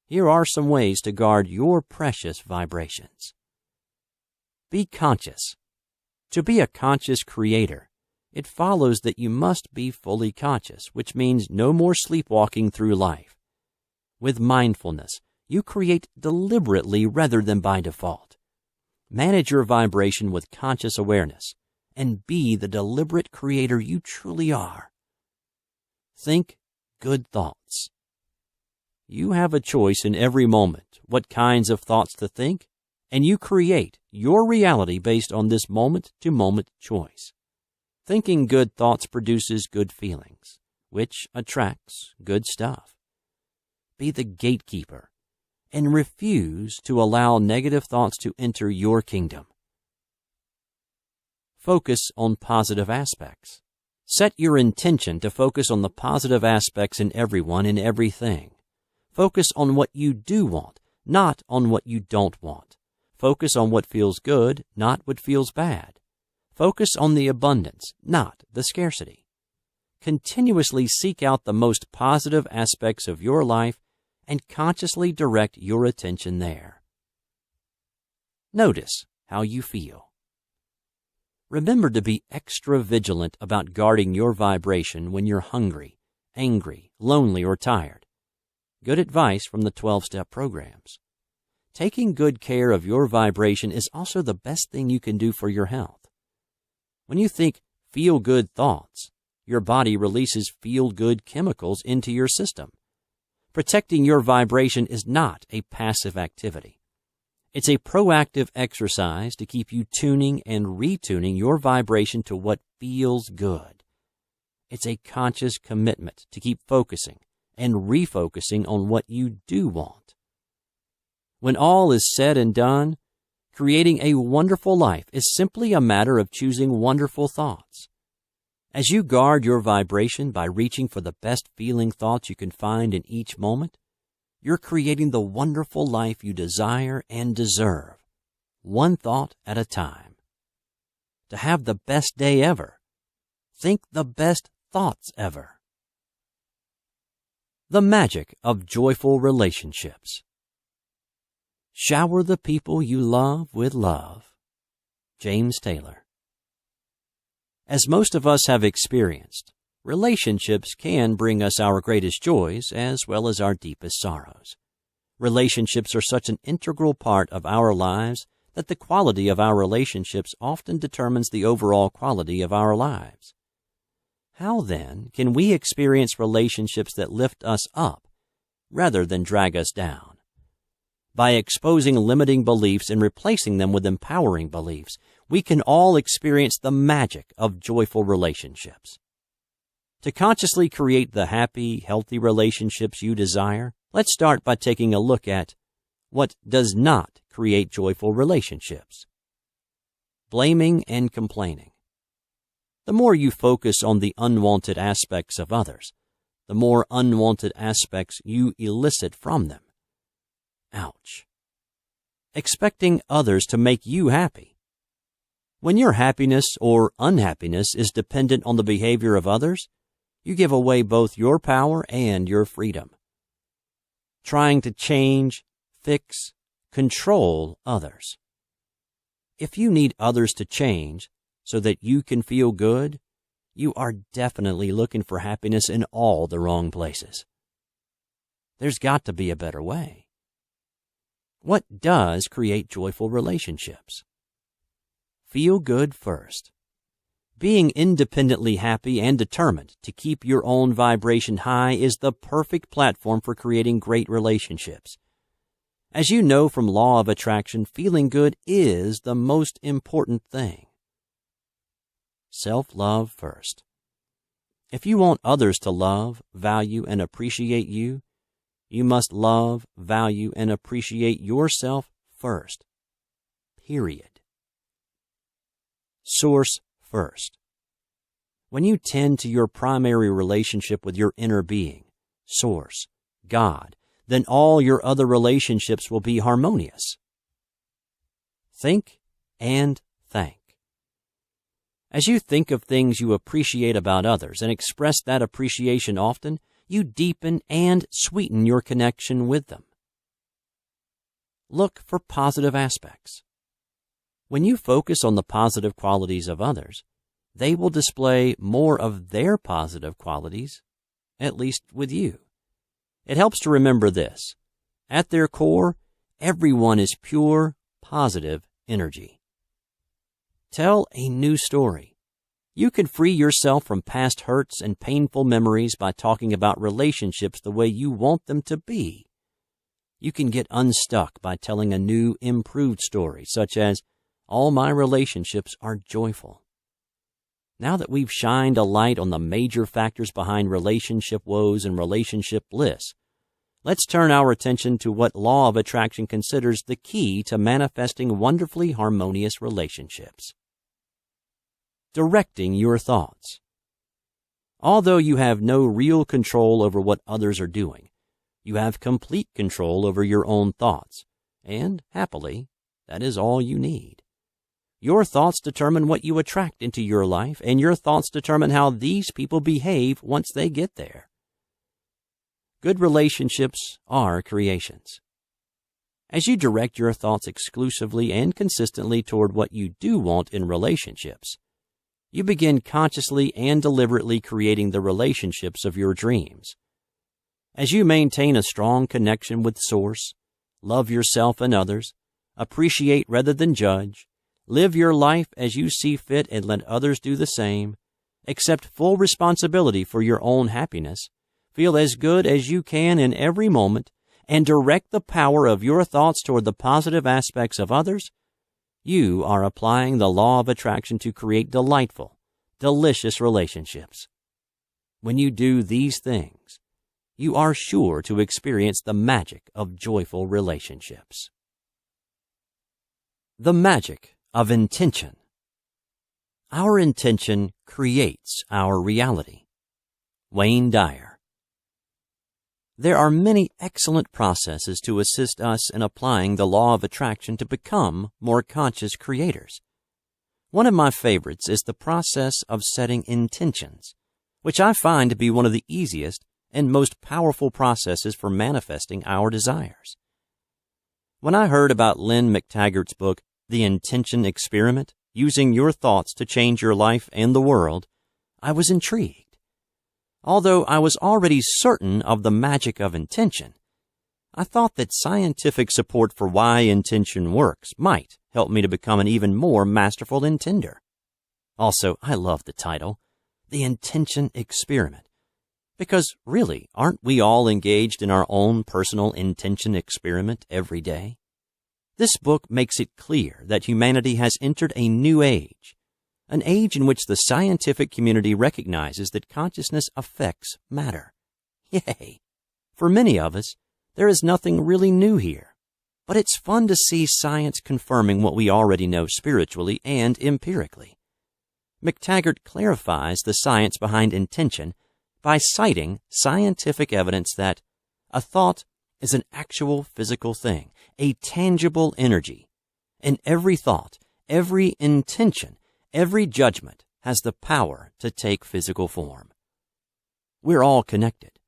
Here are some ways to guard your precious vibrations. Be conscious. To be a conscious creator, it follows that you must be fully conscious, which means no more sleepwalking through life. With mindfulness, you create deliberately rather than by default. Manage your vibration with conscious awareness and be the deliberate creator you truly are. Think good thoughts. You have a choice in every moment what kinds of thoughts to think, and you create your reality based on this moment-to-moment choice. Thinking good thoughts produces good feelings, which attracts good stuff. Be the gatekeeper and refuse to allow negative thoughts to enter your kingdom. Focus on positive aspects. Set your intention to focus on the positive aspects in everyone and everything. Focus on what you do want, not on what you don't want. Focus on what feels good, not what feels bad. Focus on the abundance, not the scarcity. Continuously seek out the most positive aspects of your life and consciously direct your attention there. Notice how you feel. Remember to be extra vigilant about guarding your vibration when you're hungry, angry, lonely, or tired. Good advice from the 12-step programs. Taking good care of your vibration is also the best thing you can do for your health. When you think feel-good thoughts, your body releases feel-good chemicals into your system. Protecting your vibration is not a passive activity. It's a proactive exercise to keep you tuning and retuning your vibration to what feels good. It's a conscious commitment to keep focusing and refocusing on what you do want. When all is said and done, creating a wonderful life is simply a matter of choosing wonderful thoughts. As you guard your vibration by reaching for the best feeling thoughts you can find in each moment, you're creating the wonderful life you desire and deserve, one thought at a time. To have the best day ever, think the best thoughts ever. The magic of joyful relationships. Shower the people you love with love. James Taylor. As most of us have experienced, relationships can bring us our greatest joys as well as our deepest sorrows. Relationships are such an integral part of our lives that the quality of our relationships often determines the overall quality of our lives. How then can we experience relationships that lift us up rather than drag us down? By exposing limiting beliefs and replacing them with empowering beliefs, we can all experience the magic of joyful relationships. To consciously create the happy, healthy relationships you desire, let's start by taking a look at what does not create joyful relationships. Blaming and complaining. The more you focus on the unwanted aspects of others, the more unwanted aspects you elicit from them. Ouch. Expecting others to make you happy. When your happiness or unhappiness is dependent on the behavior of others, you give away both your power and your freedom. Trying to change, fix, control others. If you need others to change so that you can feel good, you are definitely looking for happiness in all the wrong places. There's got to be a better way. What does create joyful relationships? Feel good first. Being independently happy and determined to keep your own vibration high is the perfect platform for creating great relationships. As you know from Law of Attraction, feeling good is the most important thing. Self-love first. If you want others to love, value, and appreciate you, you must love, value, and appreciate yourself first. Period. Source first. When you tend to your primary relationship with your inner being, Source, God, then all your other relationships will be harmonious. Think and thank. As you think of things you appreciate about others and express that appreciation often, you deepen and sweeten your connection with them. Look for positive aspects. When you focus on the positive qualities of others, they will display more of their positive qualities, at least with you. It helps to remember this. At their core, everyone is pure, positive energy. Tell a new story. You can free yourself from past hurts and painful memories by talking about relationships the way you want them to be. You can get unstuck by telling a new, improved story, such as, "All my relationships are joyful." Now that we've shined a light on the major factors behind relationship woes and relationship bliss, let's turn our attention to what Law of Attraction considers the key to manifesting wonderfully harmonious relationships. Directing your thoughts. Although you have no real control over what others are doing, you have complete control over your own thoughts, and, happily, that is all you need. Your thoughts determine what you attract into your life, and your thoughts determine how these people behave once they get there. Good relationships are creations. As you direct your thoughts exclusively and consistently toward what you do want in relationships, you begin consciously and deliberately creating the relationships of your dreams. As you maintain a strong connection with Source, love yourself and others, appreciate rather than judge, live your life as you see fit and let others do the same, accept full responsibility for your own happiness, feel as good as you can in every moment, and direct the power of your thoughts toward the positive aspects of others, you are applying the Law of Attraction to create delightful, delicious relationships. When you do these things, you are sure to experience the magic of joyful relationships. The magic of intention. Our intention creates our reality. Wayne Dyer. There are many excellent processes to assist us in applying the Law of Attraction to become more conscious creators. One of my favorites is the process of setting intentions, which I find to be one of the easiest and most powerful processes for manifesting our desires. When I heard about Lynn McTaggart's book, The Intention Experiment, Using Your Thoughts to Change Your Life and the World, I was intrigued. Although I was already certain of the magic of intention, I thought that scientific support for why intention works might help me to become an even more masterful intender. Also, I love the title, The Intention Experiment, because really, aren't we all engaged in our own personal intention experiment every day? This book makes it clear that humanity has entered a new age, an age in which the scientific community recognizes that consciousness affects matter. Yay! For many of us, there is nothing really new here. but it's fun to see science confirming what we already know spiritually and empirically. McTaggart clarifies the science behind intention by citing scientific evidence that a thought is an actual physical thing, a tangible energy, and every thought, every intention, every judgment has the power to take physical form. We're all connected.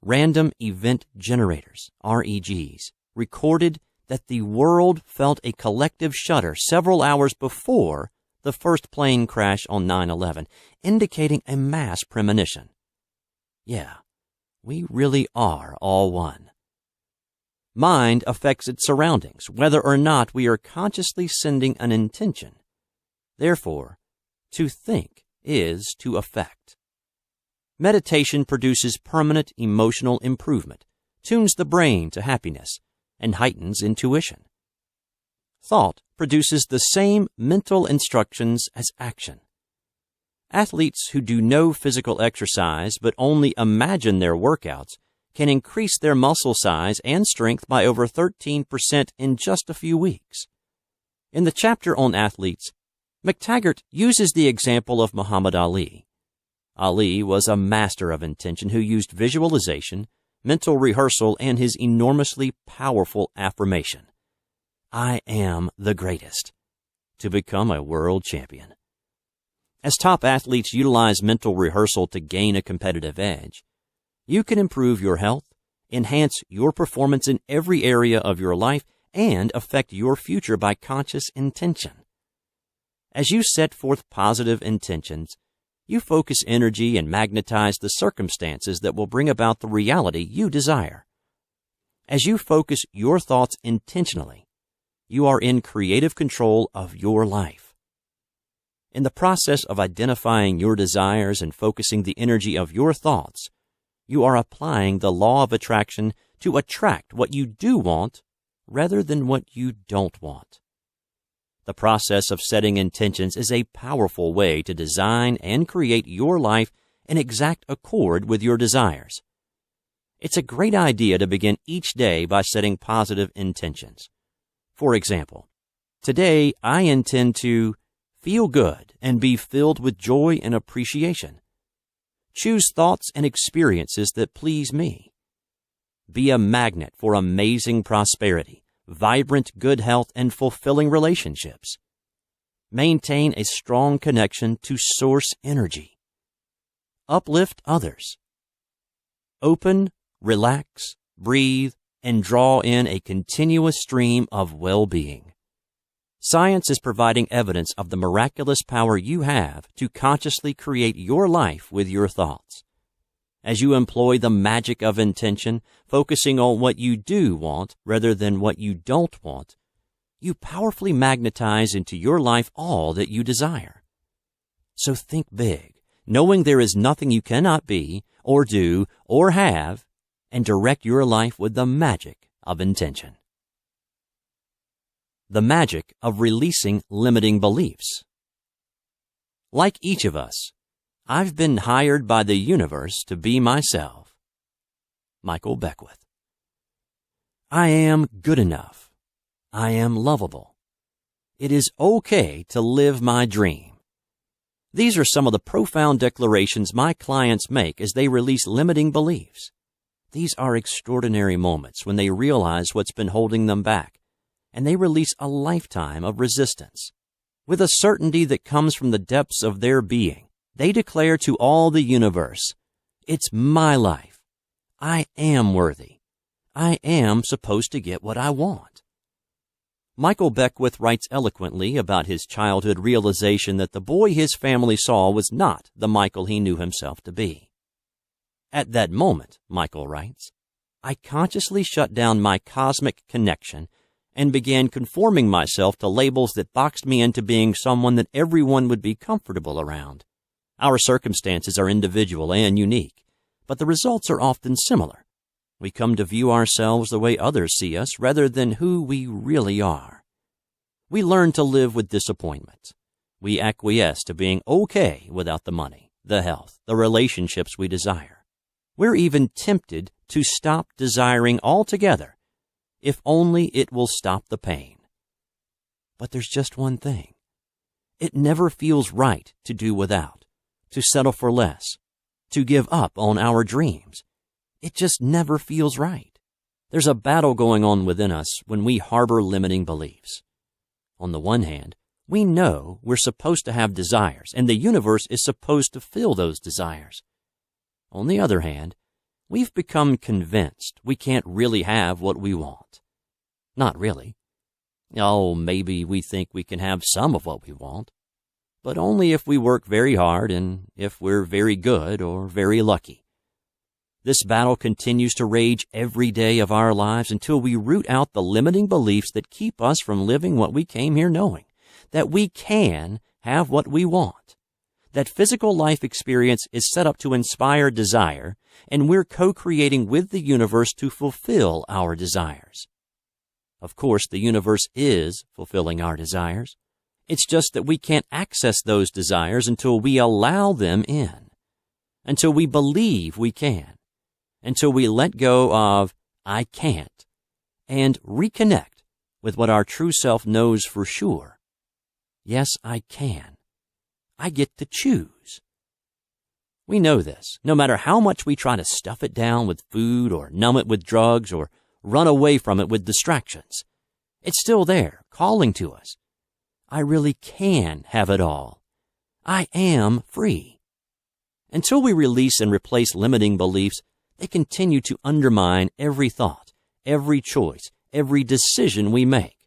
Random Event Generators, REGs, recorded that the world felt a collective shudder several hours before the first plane crash on 9/11, indicating a mass premonition. Yeah, we really are all one. Mind affects its surroundings, whether or not we are consciously sending an intention. Therefore, to think is to affect. Meditation produces permanent emotional improvement, tunes the brain to happiness, and heightens intuition. Thought produces the same mental instructions as action. Athletes who do no physical exercise but only imagine their workouts can increase their muscle size and strength by over 13% in just a few weeks. In the chapter on athletes, McTaggart uses the example of Muhammad Ali. Ali was a master of intention who used visualization, mental rehearsal, and his enormously powerful affirmation, "I am the greatest," to become a world champion. As top athletes utilize mental rehearsal to gain a competitive edge, you can improve your health, enhance your performance in every area of your life, and affect your future by conscious intention. As you set forth positive intentions, you focus energy and magnetize the circumstances that will bring about the reality you desire. As you focus your thoughts intentionally, you are in creative control of your life. In the process of identifying your desires and focusing the energy of your thoughts, you are applying the law of attraction to attract what you do want rather than what you don't want. The process of setting intentions is a powerful way to design and create your life in exact accord with your desires. It's a great idea to begin each day by setting positive intentions. For example, today I intend to feel good and be filled with joy and appreciation. Choose thoughts and experiences that please me. Be a magnet for amazing prosperity, vibrant good health, and fulfilling relationships. Maintain a strong connection to source energy. Uplift others. Open, relax, breathe, and draw in a continuous stream of well-being. Science is providing evidence of the miraculous power you have to consciously create your life with your thoughts. As you employ the magic of intention, focusing on what you do want rather than what you don't want, you powerfully magnetize into your life all that you desire. So think big, knowing there is nothing you cannot be, or do, or have, and direct your life with the magic of intention. The magic of releasing limiting beliefs. Like each of us, I've been hired by the universe to be myself. Michael Beckwith. I am good enough. I am lovable. It is okay to live my dream. These are some of the profound declarations my clients make as they release limiting beliefs. These are extraordinary moments when they realize what's been holding them back, and they release a lifetime of resistance. With a certainty that comes from the depths of their being, they declare to all the universe, "It's my life. I am worthy. I am supposed to get what I want." Michael Beckwith writes eloquently about his childhood realization that the boy his family saw was not the Michael he knew himself to be. At that moment, Michael writes, I consciously shut down my cosmic connection and began conforming myself to labels that boxed me into being someone that everyone would be comfortable around. Our circumstances are individual and unique, but the results are often similar. We come to view ourselves the way others see us rather than who we really are. We learn to live with disappointment. We acquiesce to being okay without the money, the health, the relationships we desire. We're even tempted to stop desiring altogether if only it will stop the pain. But there's just one thing. It never feels right to do without, to settle for less, to give up on our dreams. It just never feels right. There's a battle going on within us when we harbor limiting beliefs. On the one hand, we know we're supposed to have desires, and the universe is supposed to fill those desires. On the other hand, we've become convinced we can't really have what we want. Not really. Oh, maybe we think we can have some of what we want, but only if we work very hard and if we're very good or very lucky. This battle continues to rage every day of our lives until we root out the limiting beliefs that keep us from living what we came here knowing, that we can have what we want, that physical life experience is set up to inspire desire, and we're co-creating with the universe to fulfill our desires. Of course, the universe is fulfilling our desires. It's just that we can't access those desires until we allow them in, until we believe we can, until we let go of "I can't" and reconnect with what our true self knows for sure. Yes, I can. I get to choose. We know this, no matter how much we try to stuff it down with food or numb it with drugs or run away from it with distractions. It's still there, calling to us. I really can have it all. I am free. Until we release and replace limiting beliefs, they continue to undermine every thought, every choice, every decision we make.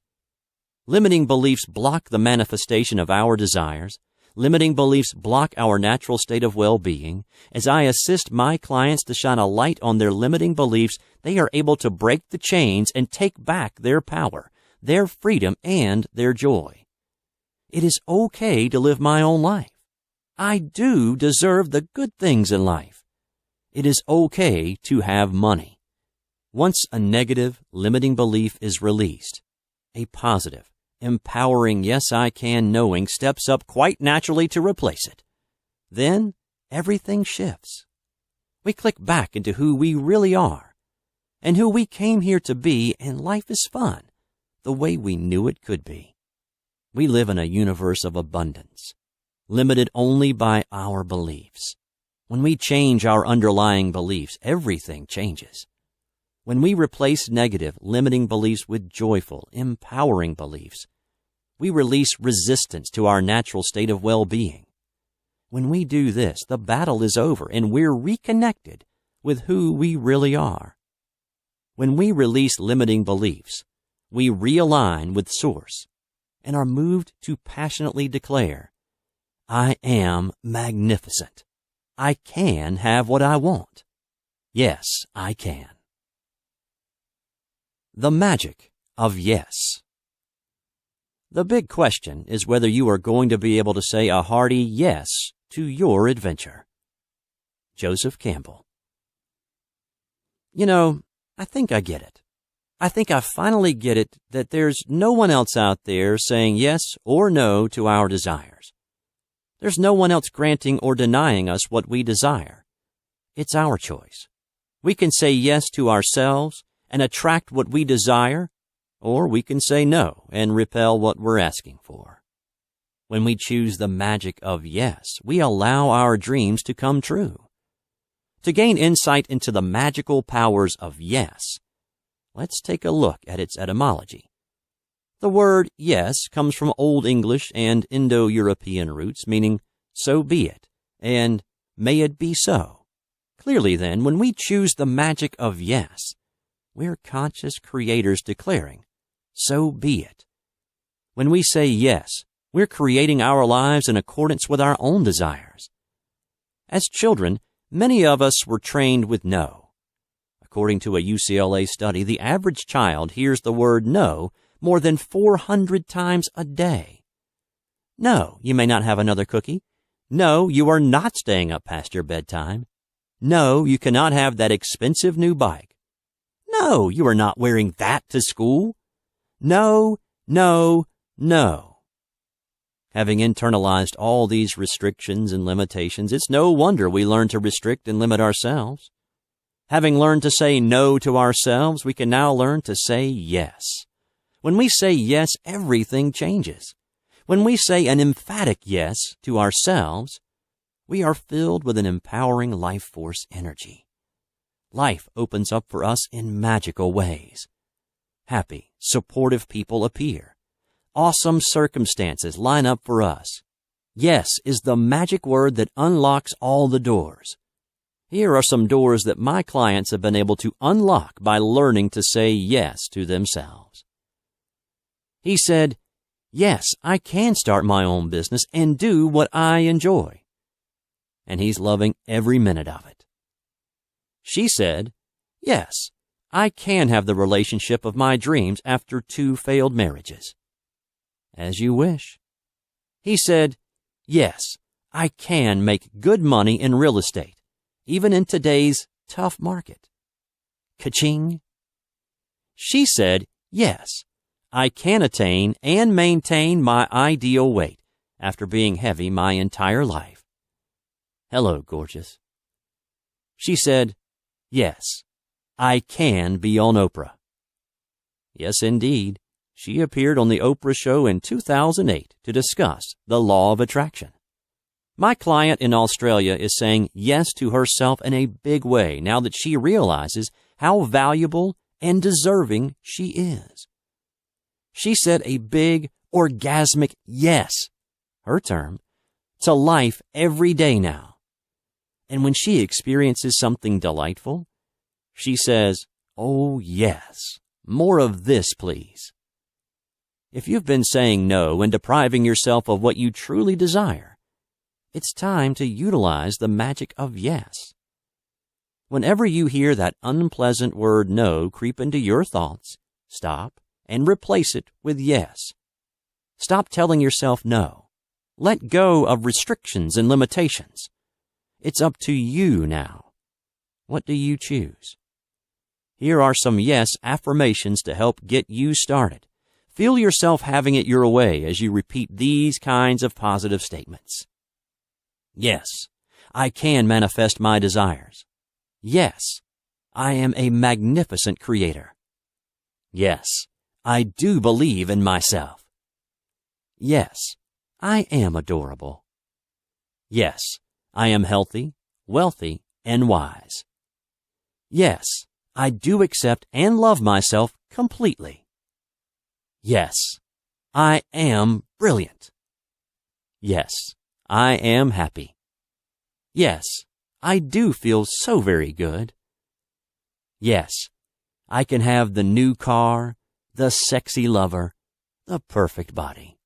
Limiting beliefs block the manifestation of our desires. Limiting beliefs block our natural state of well-being. As I assist my clients to shine a light on their limiting beliefs, they are able to break the chains and take back their power, their freedom, and their joy. It is okay to live my own life. I do deserve the good things in life. It is okay to have money. Once a negative, limiting belief is released, a positive, empowering "yes, I can" knowing steps up quite naturally to replace it. Then everything shifts. We click back into who we really are and who we came here to be, and life is fun, the way we knew it could be. We live in a universe of abundance, limited only by our beliefs. When we change our underlying beliefs, everything changes. When we replace negative, limiting beliefs with joyful, empowering beliefs, we release resistance to our natural state of well-being. When we do this, the battle is over and we're reconnected with who we really are. When we release limiting beliefs, we realign with Source and are moved to passionately declare, "I am magnificent. I can have what I want. Yes, I can." The magic of yes. The big question is whether you are going to be able to say a hearty yes to your adventure. Joseph Campbell. You know, I think I get it. I think I finally get it that there's no one else out there saying yes or no to our desires. There's no one else granting or denying us what we desire. It's our choice. We can say yes to ourselves and attract what we desire, or we can say no and repel what we're asking for. When we choose the magic of yes, we allow our dreams to come true. To gain insight into the magical powers of yes, let's take a look at its etymology. The word yes comes from Old English and Indo-European roots, meaning "so be it" and "may it be so." Clearly then, when we choose the magic of yes, we're conscious creators declaring, "so be it." When we say yes, we're creating our lives in accordance with our own desires. As children, many of us were trained with no. According to a UCLA study, the average child hears the word no more than 400 times a day. No, you may not have another cookie. No, you are not staying up past your bedtime. No, you cannot have that expensive new bike. No, you are not wearing that to school. No, no, no. Having internalized all these restrictions and limitations, it's no wonder we learn to restrict and limit ourselves. Having learned to say no to ourselves, we can now learn to say yes. When we say yes, everything changes. When we say an emphatic yes to ourselves, we are filled with an empowering life force energy. Life opens up for us in magical ways. Happy, supportive people appear. Awesome circumstances line up for us. Yes is the magic word that unlocks all the doors. Here are some doors that my clients have been able to unlock by learning to say yes to themselves. He said, "Yes, I can start my own business and do what I enjoy." And he's loving every minute of it. She said, "Yes, I can have the relationship of my dreams after 2 failed marriages." As you wish. He said, "Yes, I can make good money in real estate, even in today's tough market." Ka-ching. She said, "Yes, I can attain and maintain my ideal weight after being heavy my entire life." Hello, gorgeous. She said, "Yes, I can be on Oprah." Yes, indeed. She appeared on the Oprah Show in 2008 to discuss the law of attraction. My client in Australia is saying yes to herself in a big way now that she realizes how valuable and deserving she is. She said a big, orgasmic yes, her term, to life every day now. And when she experiences something delightful, she says, "Oh yes, more of this, please." If you've been saying no and depriving yourself of what you truly desire, it's time to utilize the magic of yes. Whenever you hear that unpleasant word no creep into your thoughts, stop and replace it with yes. Stop telling yourself no. Let go of restrictions and limitations. It's up to you now. What do you choose? Here are some yes affirmations to help get you started. Feel yourself having it your way as you repeat these kinds of positive statements. Yes, I can manifest my desires. Yes, I am a magnificent creator. Yes, I do believe in myself. Yes, I am adorable. Yes, I am healthy, wealthy, and wise. Yes, I do accept and love myself completely. Yes, I am brilliant. Yes, I am happy. Yes, I do feel so very good. Yes, I can have the new car, the sexy lover, the perfect body.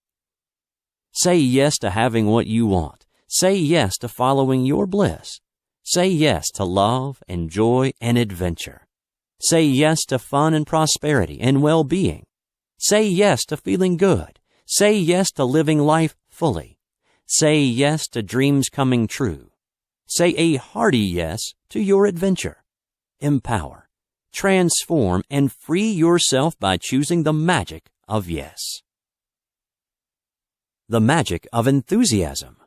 Say yes to having what you want. Say yes to following your bliss. Say yes to love and joy and adventure. Say yes to fun and prosperity and well-being. Say yes to feeling good. Say yes to living life fully. Say yes to dreams coming true. Say a hearty yes to your adventure. Empower, transform, and free yourself by choosing the magic of yes. The magic of enthusiasm.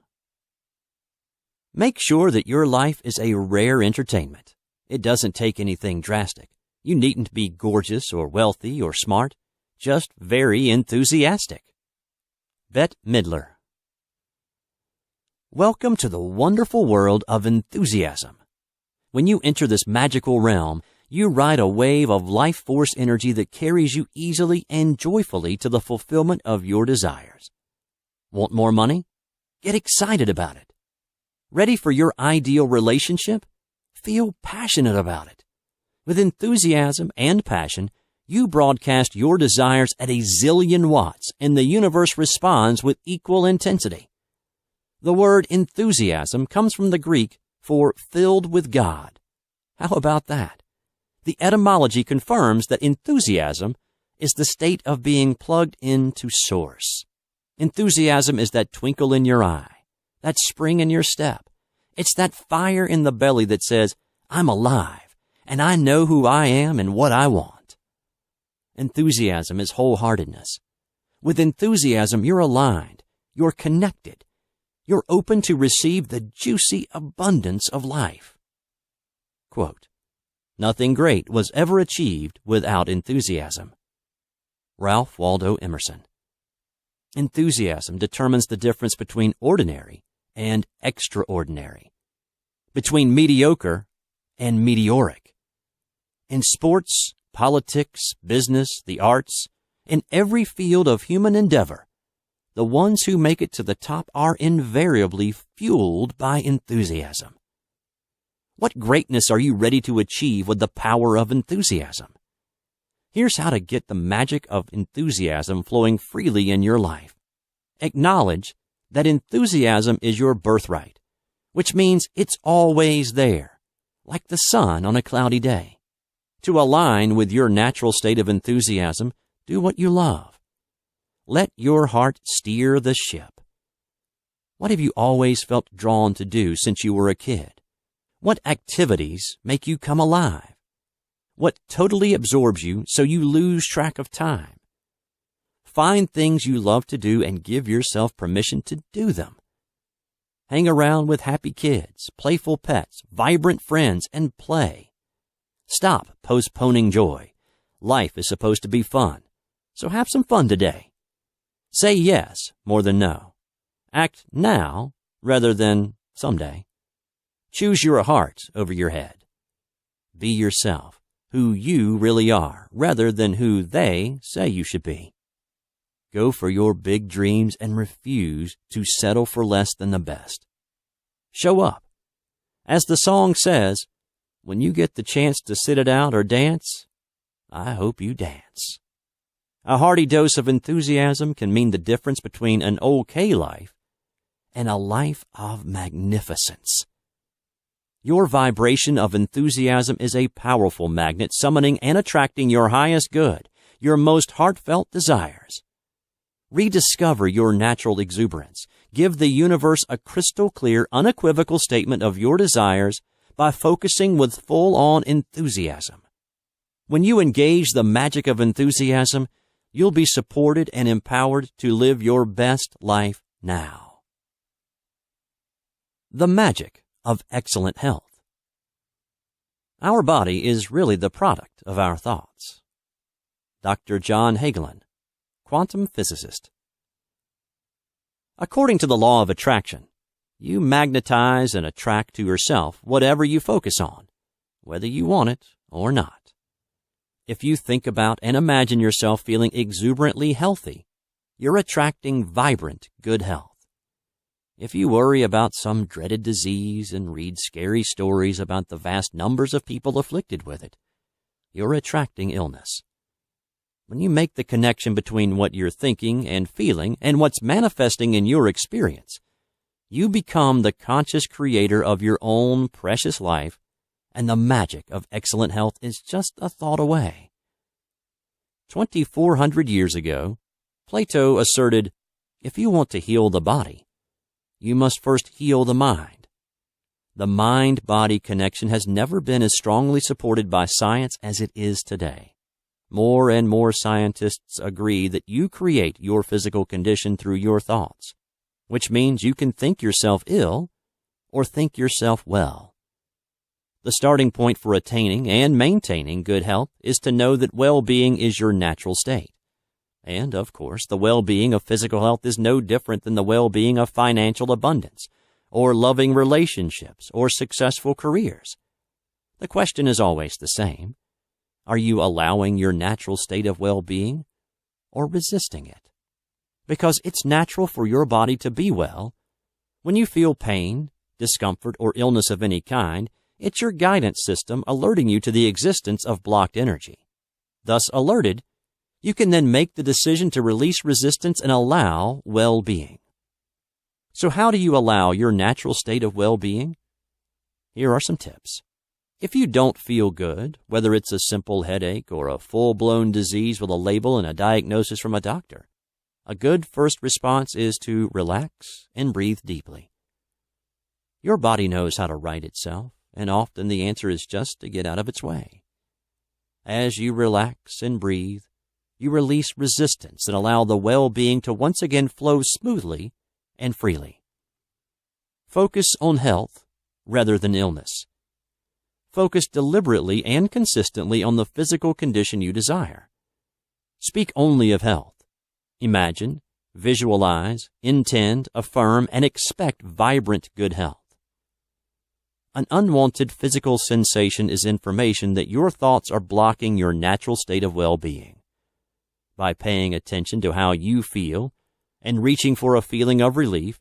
Make sure that your life is a rare entertainment. It doesn't take anything drastic. You needn't be gorgeous or wealthy or smart. Just very enthusiastic. Bette Midler. Welcome to the wonderful world of enthusiasm. When you enter this magical realm, you ride a wave of life force energy that carries you easily and joyfully to the fulfillment of your desires. Want more money? Get excited about it. Ready for your ideal relationship? Feel passionate about it. With enthusiasm and passion, you broadcast your desires at a zillion watts, and the universe responds with equal intensity. The word enthusiasm comes from the Greek for filled with God. How about that? The etymology confirms that enthusiasm is the state of being plugged into Source. Enthusiasm is that twinkle in your eye, that spring in your step. It's that fire in the belly that says, "I'm alive, and I know who I am and what I want." Enthusiasm is wholeheartedness. With enthusiasm, you're aligned, you're connected, you're open to receive the juicy abundance of life. Quote, Nothing great was ever achieved without enthusiasm. Ralph Waldo Emerson. Enthusiasm determines the difference between ordinary and extraordinary, between mediocre and meteoric. In sports, politics, business, the arts, in every field of human endeavor, the ones who make it to the top are invariably fueled by enthusiasm. What greatness are you ready to achieve with the power of enthusiasm? Here's how to get the magic of enthusiasm flowing freely in your life. Acknowledge that enthusiasm is your birthright, which means it's always there, like the sun on a cloudy day. To align with your natural state of enthusiasm, do what you love. Let your heart steer the ship. What have you always felt drawn to do since you were a kid? What activities make you come alive? What totally absorbs you so you lose track of time? Find things you love to do and give yourself permission to do them. Hang around with happy kids, playful pets, vibrant friends, and play. Stop postponing joy. Life is supposed to be fun, so have some fun today. Say yes more than no. Act now rather than someday. Choose your heart over your head. Be yourself, who you really are, rather than who they say you should be. Go for your big dreams and refuse to settle for less than the best. Show up. As the song says, when you get the chance to sit it out or dance, I hope you dance. A hearty dose of enthusiasm can mean the difference between an okay life and a life of magnificence. Your vibration of enthusiasm is a powerful magnet summoning and attracting your highest good, your most heartfelt desires. Rediscover your natural exuberance. Give the universe a crystal clear, unequivocal statement of your desires by focusing with full-on enthusiasm. When you engage the magic of enthusiasm, you'll be supported and empowered to live your best life now. The magic of excellent health. Our body is really the product of our thoughts. Dr. John Hagelin, quantum physicist. According to the law of attraction, you magnetize and attract to yourself whatever you focus on, whether you want it or not. If you think about and imagine yourself feeling exuberantly healthy, you're attracting vibrant, good health. If you worry about some dreaded disease and read scary stories about the vast numbers of people afflicted with it, you're attracting illness. When you make the connection between what you're thinking and feeling and what's manifesting in your experience, you become the conscious creator of your own precious life, and the magic of excellent health is just a thought away. 2,400 years ago, Plato asserted, if you want to heal the body, you must first heal the mind. The mind-body connection has never been as strongly supported by science as it is today. More and more scientists agree that you create your physical condition through your thoughts, which means you can think yourself ill or think yourself well. The starting point for attaining and maintaining good health is to know that well-being is your natural state. And, of course, the well-being of physical health is no different than the well-being of financial abundance, or loving relationships, or successful careers. The question is always the same. Are you allowing your natural state of well-being, or resisting it? Because it's natural for your body to be well. When you feel pain, discomfort, or illness of any kind, it's your guidance system alerting you to the existence of blocked energy. Thus alerted, you can then make the decision to release resistance and allow well-being. So how do you allow your natural state of well-being? Here are some tips. If you don't feel good, whether it's a simple headache or a full-blown disease with a label and a diagnosis from a doctor, a good first response is to relax and breathe deeply. Your body knows how to right itself, and often the answer is just to get out of its way. As you relax and breathe, you release resistance and allow the well-being to once again flow smoothly and freely. Focus on health rather than illness. Focus deliberately and consistently on the physical condition you desire. Speak only of health. Imagine, visualize, intend, affirm, and expect vibrant good health. An unwanted physical sensation is information that your thoughts are blocking your natural state of well-being. By paying attention to how you feel and reaching for a feeling of relief,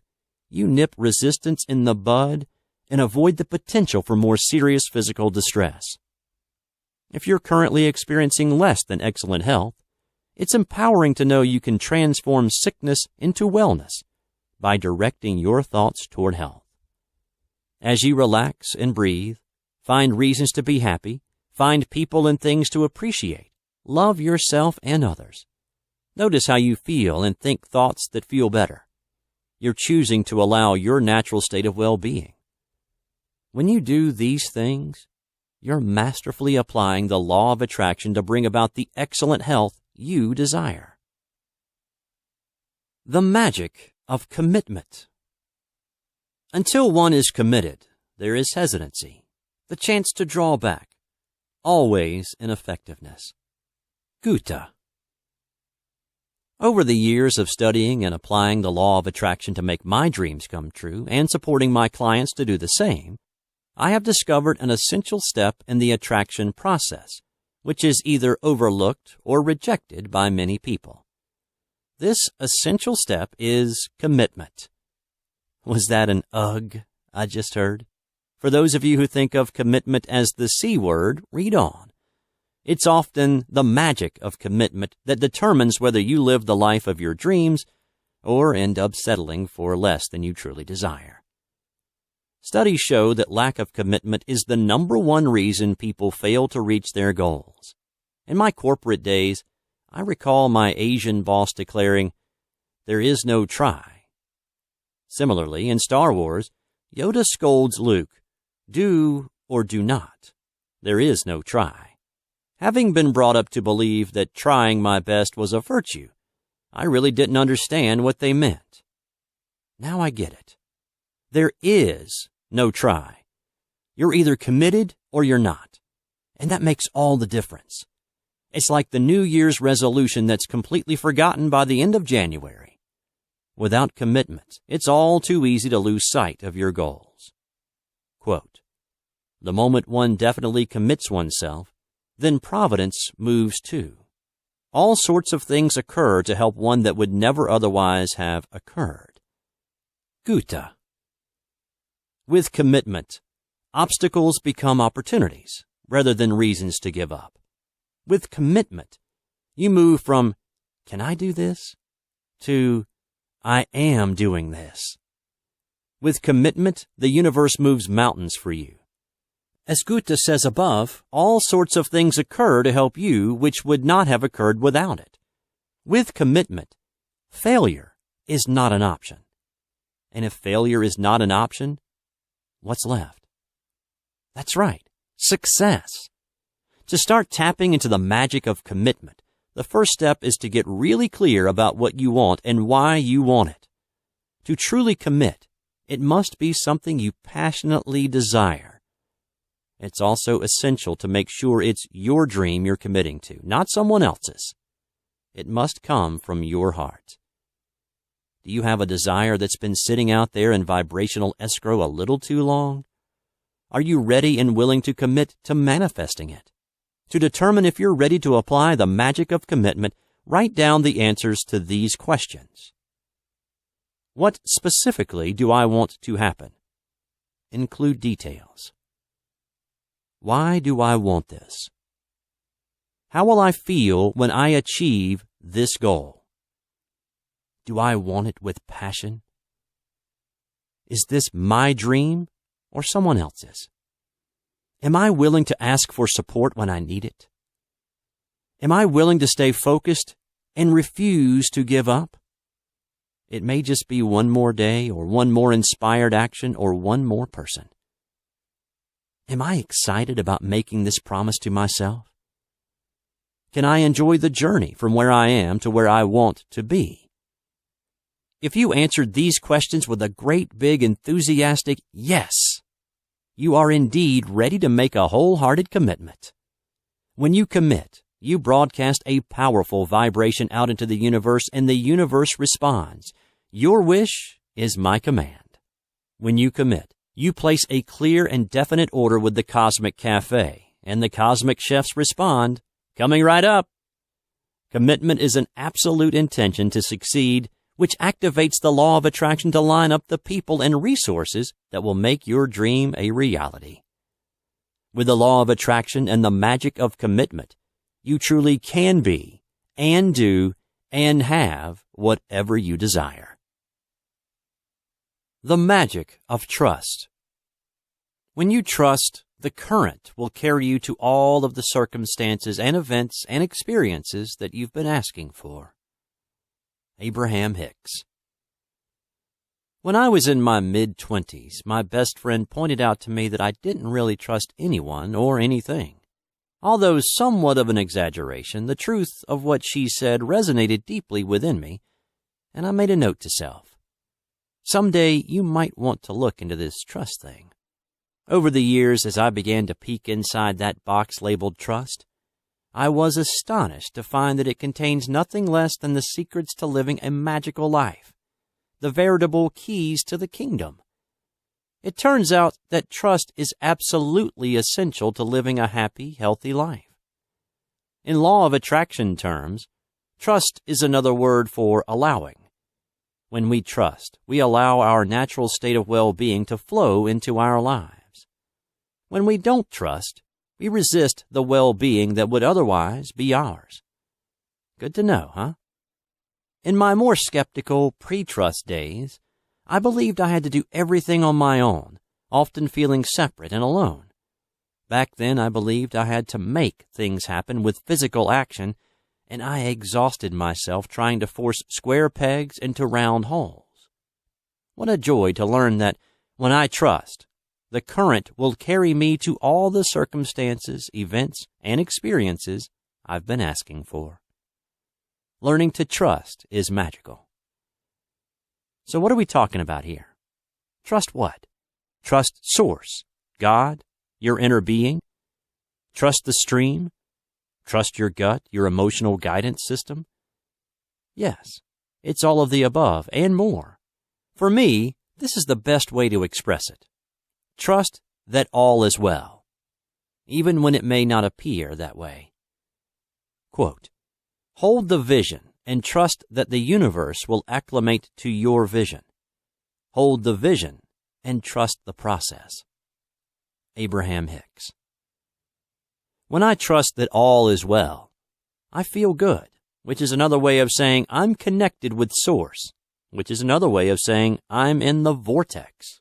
you nip resistance in the bud and avoid the potential for more serious physical distress. If you're currently experiencing less than excellent health, it's empowering to know you can transform sickness into wellness by directing your thoughts toward health. As you relax and breathe, find reasons to be happy, find people and things to appreciate, love yourself and others. Notice how you feel and think thoughts that feel better. You're choosing to allow your natural state of well-being. When you do these things, you're masterfully applying the law of attraction to bring about the excellent health you desire. The magic of commitment. Until one is committed, there is hesitancy, the chance to draw back, always ineffectiveness. Goethe. Over the years of studying and applying the law of attraction to make my dreams come true and supporting my clients to do the same, I have discovered an essential step in the attraction process, which is either overlooked or rejected by many people. This essential step is commitment. Was that an ugh I just heard? For those of you who think of commitment as the C word, read on. It's often the magic of commitment that determines whether you live the life of your dreams or end up settling for less than you truly desire. Studies show that lack of commitment is the number one reason people fail to reach their goals. In my corporate days, I recall my Asian boss declaring, "There is no try." Similarly, in Star Wars, Yoda scolds Luke, "Do or do not. There is no try." Having been brought up to believe that trying my best was a virtue, I really didn't understand what they meant. Now I get it. There is no try. You're either committed or you're not, and that makes all the difference. It's like the New Year's resolution that's completely forgotten by the end of January. Without commitment, it's all too easy to lose sight of your goals. Quote, "The moment one definitely commits oneself, then providence moves too. All sorts of things occur to help one that would never otherwise have occurred." Goethe. With commitment, obstacles become opportunities rather than reasons to give up. With commitment, you move from, "Can I do this?" to, "I am doing this." With commitment, the universe moves mountains for you. As Goethe says above, all sorts of things occur to help you which would not have occurred without it. With commitment, failure is not an option. And if failure is not an option, what's left? That's right, success. To start tapping into the magic of commitment, the first step is to get really clear about what you want and why you want it. To truly commit, it must be something you passionately desire. It's also essential to make sure it's your dream you're committing to, not someone else's. It must come from your heart. Do you have a desire that's been sitting out there in vibrational escrow a little too long? Are you ready and willing to commit to manifesting it? To determine if you're ready to apply the magic of commitment, write down the answers to these questions. What specifically do I want to happen? Include details. Why do I want this? How will I feel when I achieve this goal? Do I want it with passion? Is this my dream or someone else's? Am I willing to ask for support when I need it? Am I willing to stay focused and refuse to give up? It may just be one more day or one more inspired action or one more person. Am I excited about making this promise to myself? Can I enjoy the journey from where I am to where I want to be? If you answered these questions with a great big enthusiastic yes, you are indeed ready to make a wholehearted commitment. When you commit, you broadcast a powerful vibration out into the universe, and the universe responds. Your wish is my command. When you commit, you place a clear and definite order with the Cosmic Cafe, and the Cosmic Chefs respond, coming right up. Commitment is an absolute intention to succeed, which activates the law of attraction to line up the people and resources that will make your dream a reality. With the law of attraction and the magic of commitment, you truly can be, and do, and have whatever you desire. The magic of trust. When you trust, the current will carry you to all of the circumstances and events and experiences that you've been asking for. Abraham Hicks. When I was in my mid-20s, my best friend pointed out to me that I didn't really trust anyone or anything. Although somewhat of an exaggeration, the truth of what she said resonated deeply within me, and I made a note to self. Someday you might want to look into this trust thing. Over the years, as I began to peek inside that box labeled trust, I was astonished to find that it contains nothing less than the secrets to living a magical life, the veritable keys to the kingdom. It turns out that trust is absolutely essential to living a happy, healthy life. In law of attraction terms, trust is another word for allowing. When we trust, we allow our natural state of well-being to flow into our lives. When we don't trust, we resist the well-being that would otherwise be ours. Good to know, huh? In my more skeptical, pre-trust days, I believed I had to do everything on my own, often feeling separate and alone. Back then, I believed I had to make things happen with physical action, and I exhausted myself trying to force square pegs into round holes. What a joy to learn that when I trust, the current will carry me to all the circumstances, events, and experiences I've been asking for. Learning to trust is magical. So what are we talking about here? Trust what? Trust Source, God, your inner being? Trust the stream? Trust your gut, your emotional guidance system? Yes, it's all of the above and more. For me, this is the best way to express it. Trust that all is well, even when it may not appear that way. Quote, hold the vision and trust that the universe will acclimate to your vision. Hold the vision and trust the process. Abraham Hicks. When I trust that all is well, I feel good, which is another way of saying I'm connected with Source, which is another way of saying I'm in the vortex.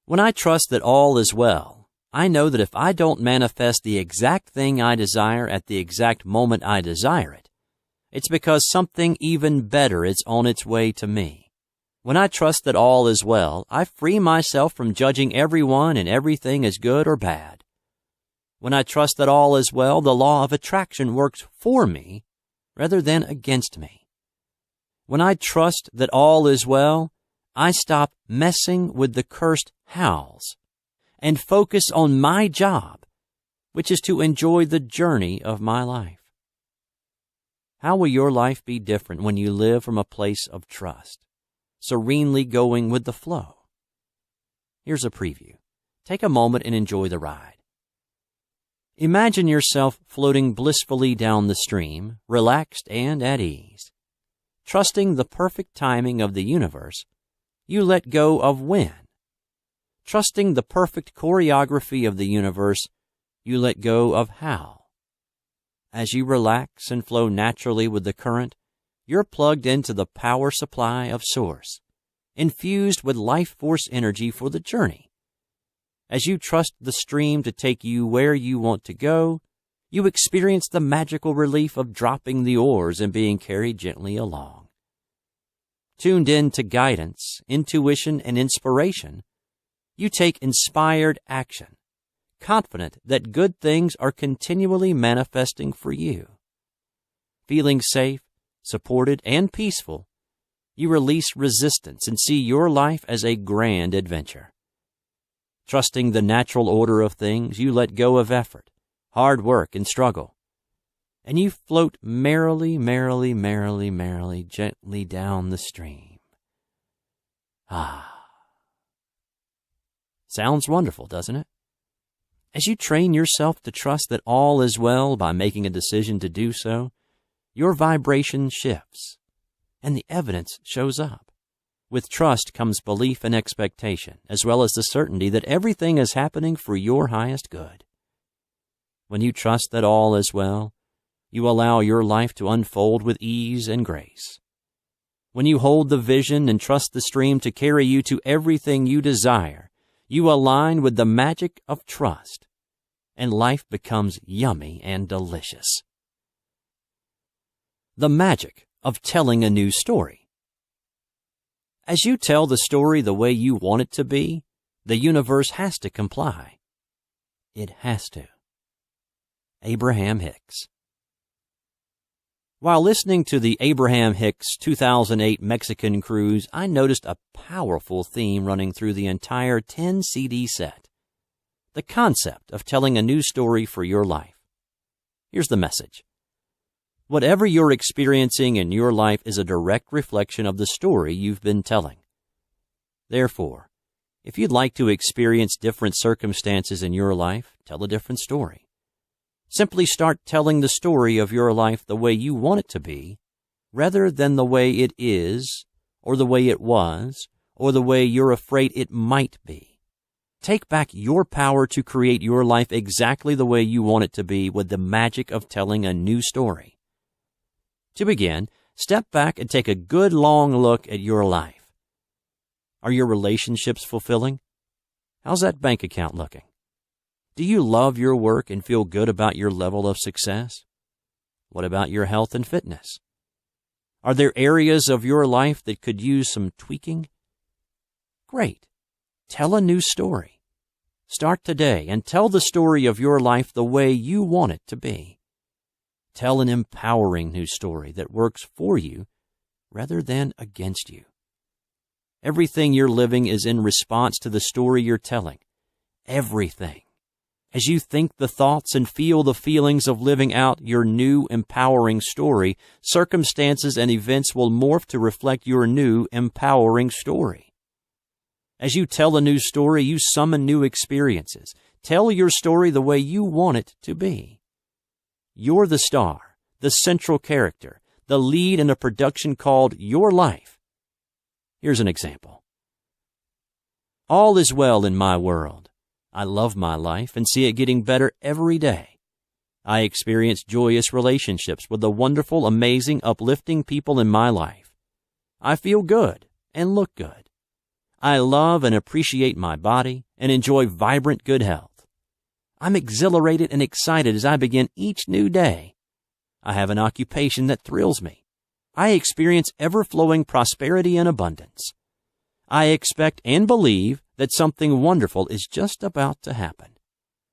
When I trust that all is well, I know that if I don't manifest the exact thing I desire at the exact moment I desire it, it's because something even better is on its way to me. When I trust that all is well, I free myself from judging everyone and everything as good or bad. When I trust that all is well, the law of attraction works for me rather than against me. When I trust that all is well, I stop messing with the cursed hows and focus on my job, which is to enjoy the journey of my life. How will your life be different when you live from a place of trust, serenely going with the flow? Here's a preview. Take a moment and enjoy the ride. Imagine yourself floating blissfully down the stream, relaxed and at ease. Trusting the perfect timing of the universe, you let go of when. Trusting the perfect choreography of the universe, you let go of how. As you relax and flow naturally with the current, you're plugged into the power supply of Source, infused with life force energy for the journey. As you trust the stream to take you where you want to go, you experience the magical relief of dropping the oars and being carried gently along. Tuned in to guidance, intuition, and inspiration, you take inspired action, confident that good things are continually manifesting for you. Feeling safe, supported, and peaceful, you release resistance and see your life as a grand adventure. Trusting the natural order of things, you let go of effort, hard work, and struggle, and you float merrily, merrily, merrily, merrily, gently down the stream. Ah. Sounds wonderful, doesn't it? As you train yourself to trust that all is well by making a decision to do so, your vibration shifts, and the evidence shows up. With trust comes belief and expectation, as well as the certainty that everything is happening for your highest good. When you trust that all is well, you allow your life to unfold with ease and grace. When you hold the vision and trust the stream to carry you to everything you desire, you align with the magic of trust, and life becomes yummy and delicious. The magic of telling a new story. As you tell the story the way you want it to be, the universe has to comply. It has to. Abraham Hicks. While listening to the Abraham Hicks 2008 Mexican cruise, I noticed a powerful theme running through the entire 10-CD set. The concept of telling a new story for your life. Here's the message. Whatever you're experiencing in your life is a direct reflection of the story you've been telling. Therefore, if you'd like to experience different circumstances in your life, tell a different story. Simply start telling the story of your life the way you want it to be, rather than the way it is, or the way it was, or the way you're afraid it might be. Take back your power to create your life exactly the way you want it to be with the magic of telling a new story. To begin, step back and take a good long look at your life. Are your relationships fulfilling? How's that bank account looking? Do you love your work and feel good about your level of success? What about your health and fitness? Are there areas of your life that could use some tweaking? Great. Tell a new story. Start today and tell the story of your life the way you want it to be. Tell an empowering new story that works for you rather than against you. Everything you're living is in response to the story you're telling. Everything. As you think the thoughts and feel the feelings of living out your new empowering story, circumstances and events will morph to reflect your new empowering story. As you tell a new story, you summon new experiences. Tell your story the way you want it to be. You're the star, the central character, the lead in a production called Your Life. Here's an example. All is well in my world. I love my life and see it getting better every day. I experience joyous relationships with the wonderful, amazing, uplifting people in my life. I feel good and look good. I love and appreciate my body and enjoy vibrant good health. I'm exhilarated and excited as I begin each new day. I have an occupation that thrills me. I experience ever-flowing prosperity and abundance. I expect and believe that something wonderful is just about to happen.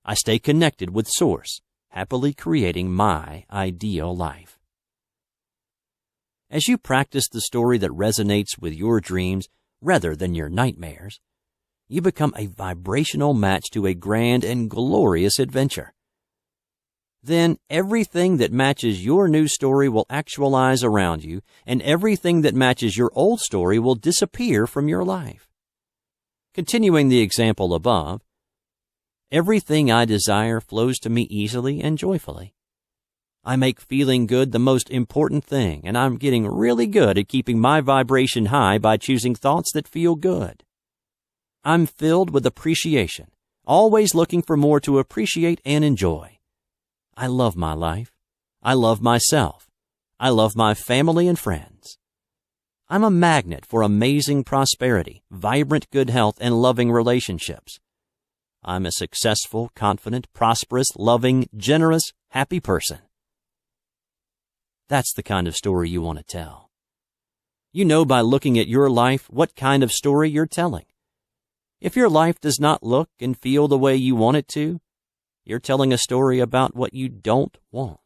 I stay connected with Source, happily creating my ideal life. As you practice the story that resonates with your dreams rather than your nightmares, you become a vibrational match to a grand and glorious adventure. Then everything that matches your new story will actualize around you, and everything that matches your old story will disappear from your life. Continuing the example above, everything I desire flows to me easily and joyfully. I make feeling good the most important thing, and I'm getting really good at keeping my vibration high by choosing thoughts that feel good. I'm filled with appreciation, always looking for more to appreciate and enjoy. I love my life. I love myself. I love my family and friends. I'm a magnet for amazing prosperity, vibrant good health, and loving relationships. I'm a successful, confident, prosperous, loving, generous, happy person. That's the kind of story you want to tell. You know by looking at your life what kind of story you're telling. If your life does not look and feel the way you want it to, you're telling a story about what you don't want.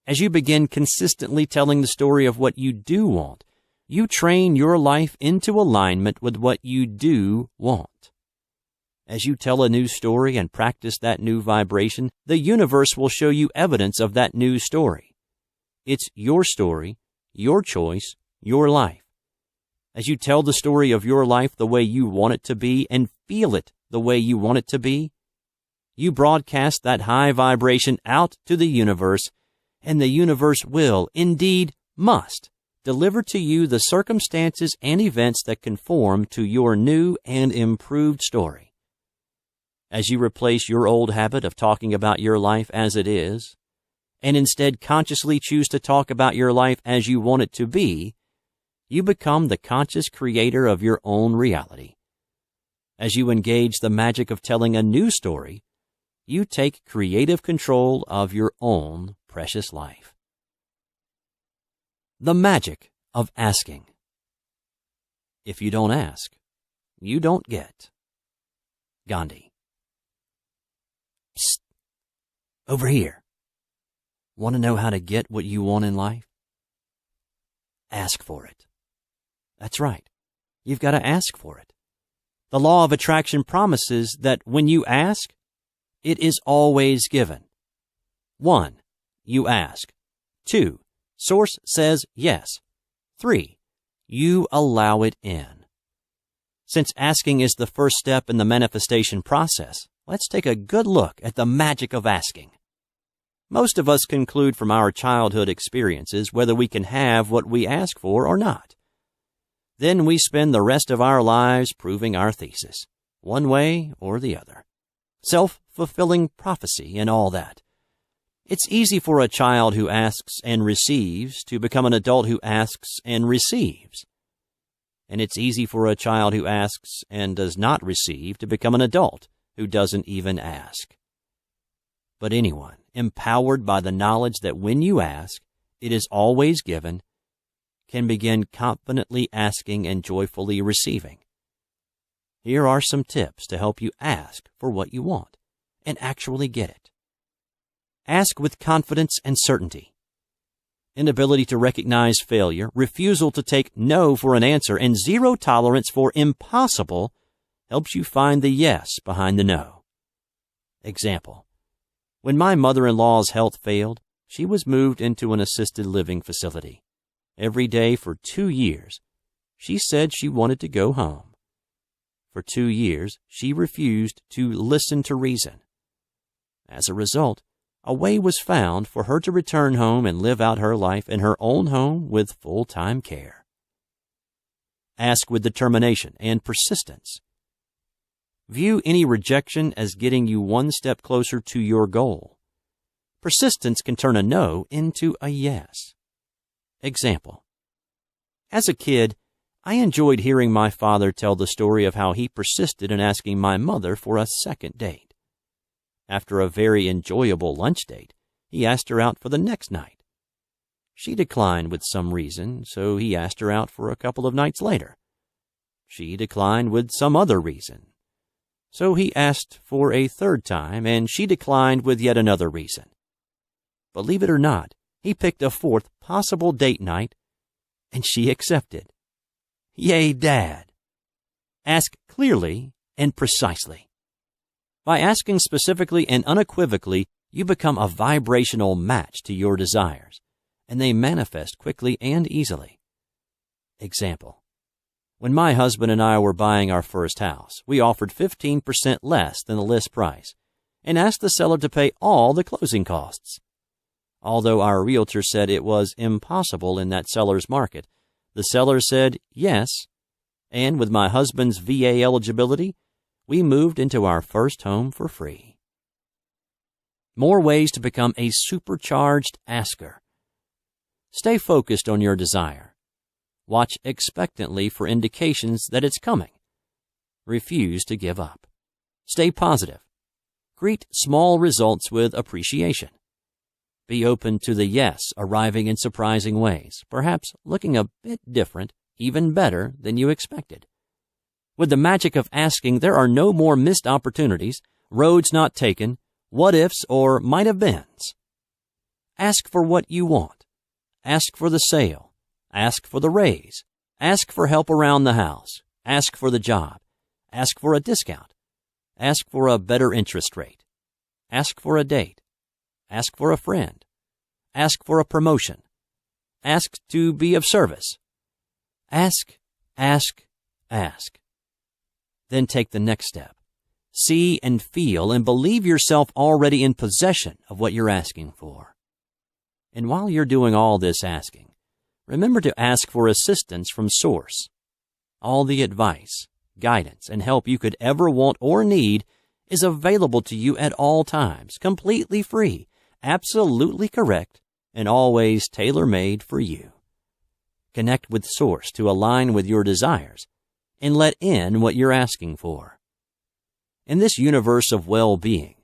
As you begin consistently telling the story of what you do want, you train your life into alignment with what you do want. As you tell a new story and practice that new vibration, the universe will show you evidence of that new story. It's your story, your choice, your life. As you tell the story of your life the way you want it to be and feel it the way you want it to be, you broadcast that high vibration out to the universe, and the universe will, indeed must, deliver to you the circumstances and events that conform to your new and improved story. As you replace your old habit of talking about your life as it is, and instead consciously choose to talk about your life as you want it to be, you become the conscious creator of your own reality. As you engage the magic of telling a new story, you take creative control of your own precious life. The magic of asking. If you don't ask, you don't get. Gandhi. Psst. Over here. Want to know how to get what you want in life? Ask for it. That's right. You've got to ask for it. The law of attraction promises that when you ask, it is always given. 1. You ask. 2. Source says yes. 3. You allow it in. Since asking is the first step in the manifestation process, let's take a good look at the magic of asking. Most of us conclude from our childhood experiences whether we can have what we ask for or not. Then we spend the rest of our lives proving our thesis, one way or the other. Self-fulfilling prophecy and all that. It's easy for a child who asks and receives to become an adult who asks and receives. And it's easy for a child who asks and does not receive to become an adult who doesn't even ask. But anyone empowered by the knowledge that when you ask, it is always given, can begin confidently asking and joyfully receiving. Here are some tips to help you ask for what you want and actually get it. Ask with confidence and certainty. Inability to recognize failure, refusal to take no for an answer, and zero tolerance for impossible helps you find the yes behind the no. Example. When my mother-in-law's health failed, she was moved into an assisted living facility. Every day for 2 years, she said she wanted to go home. For 2 years, she refused to listen to reason. As a result, a way was found for her to return home and live out her life in her own home with full-time care. Ask with determination and persistence. View any rejection as getting you one step closer to your goal. Persistence can turn a no into a yes. Example. As a kid, I enjoyed hearing my father tell the story of how he persisted in asking my mother for a second date. After a very enjoyable lunch date, he asked her out for the next night. She declined with some reason, so he asked her out for a couple of nights later. She declined with some other reason, so he asked for a third time, and she declined with yet another reason. Believe it or not, he picked a fourth possible date night, and she accepted. Yay, Dad! Ask clearly and precisely. By asking specifically and unequivocally, you become a vibrational match to your desires, and they manifest quickly and easily. Example. When my husband and I were buying our first house, we offered 15% less than the list price and asked the seller to pay all the closing costs. Although our realtor said it was impossible in that seller's market, the seller said yes, and with my husband's VA eligibility, we moved into our first home for free. More ways to become a supercharged asker. Stay focused on your desire. Watch expectantly for indications that it's coming. Refuse to give up. Stay positive. Greet small results with appreciation. Be open to the yes arriving in surprising ways, perhaps looking a bit different, even better than you expected. With the magic of asking, there are no more missed opportunities, roads not taken, what-ifs or might-have-beens. Ask for what you want. Ask for the sale. Ask for the raise. Ask for help around the house. Ask for the job. Ask for a discount. Ask for a better interest rate. Ask for a date. Ask for a friend. Ask for a promotion. Ask to be of service. Ask, ask, ask. Then take the next step. See and feel and believe yourself already in possession of what you're asking for. And while you're doing all this asking, remember to ask for assistance from Source. All the advice, guidance, and help you could ever want or need is available to you at all times, completely free, absolutely correct, and always tailor-made for you. Connect with Source to align with your desires and let in what you're asking for. In this universe of well-being,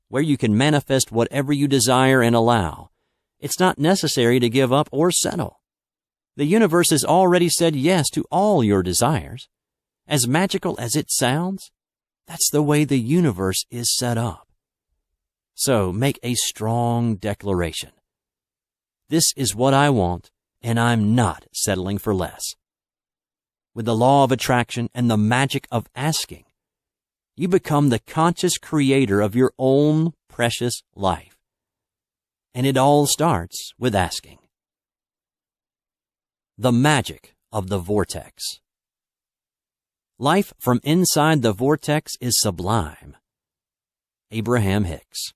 where you can manifest whatever you desire and allow, it's not necessary to give up or settle. The universe has already said yes to all your desires. As magical as it sounds, that's the way the universe is set up. So make a strong declaration. This is what I want, and I'm not settling for less. With the law of attraction and the magic of asking, you become the conscious creator of your own precious life. And it all starts with asking. The magic of the vortex. Life from inside the vortex is sublime. Abraham Hicks.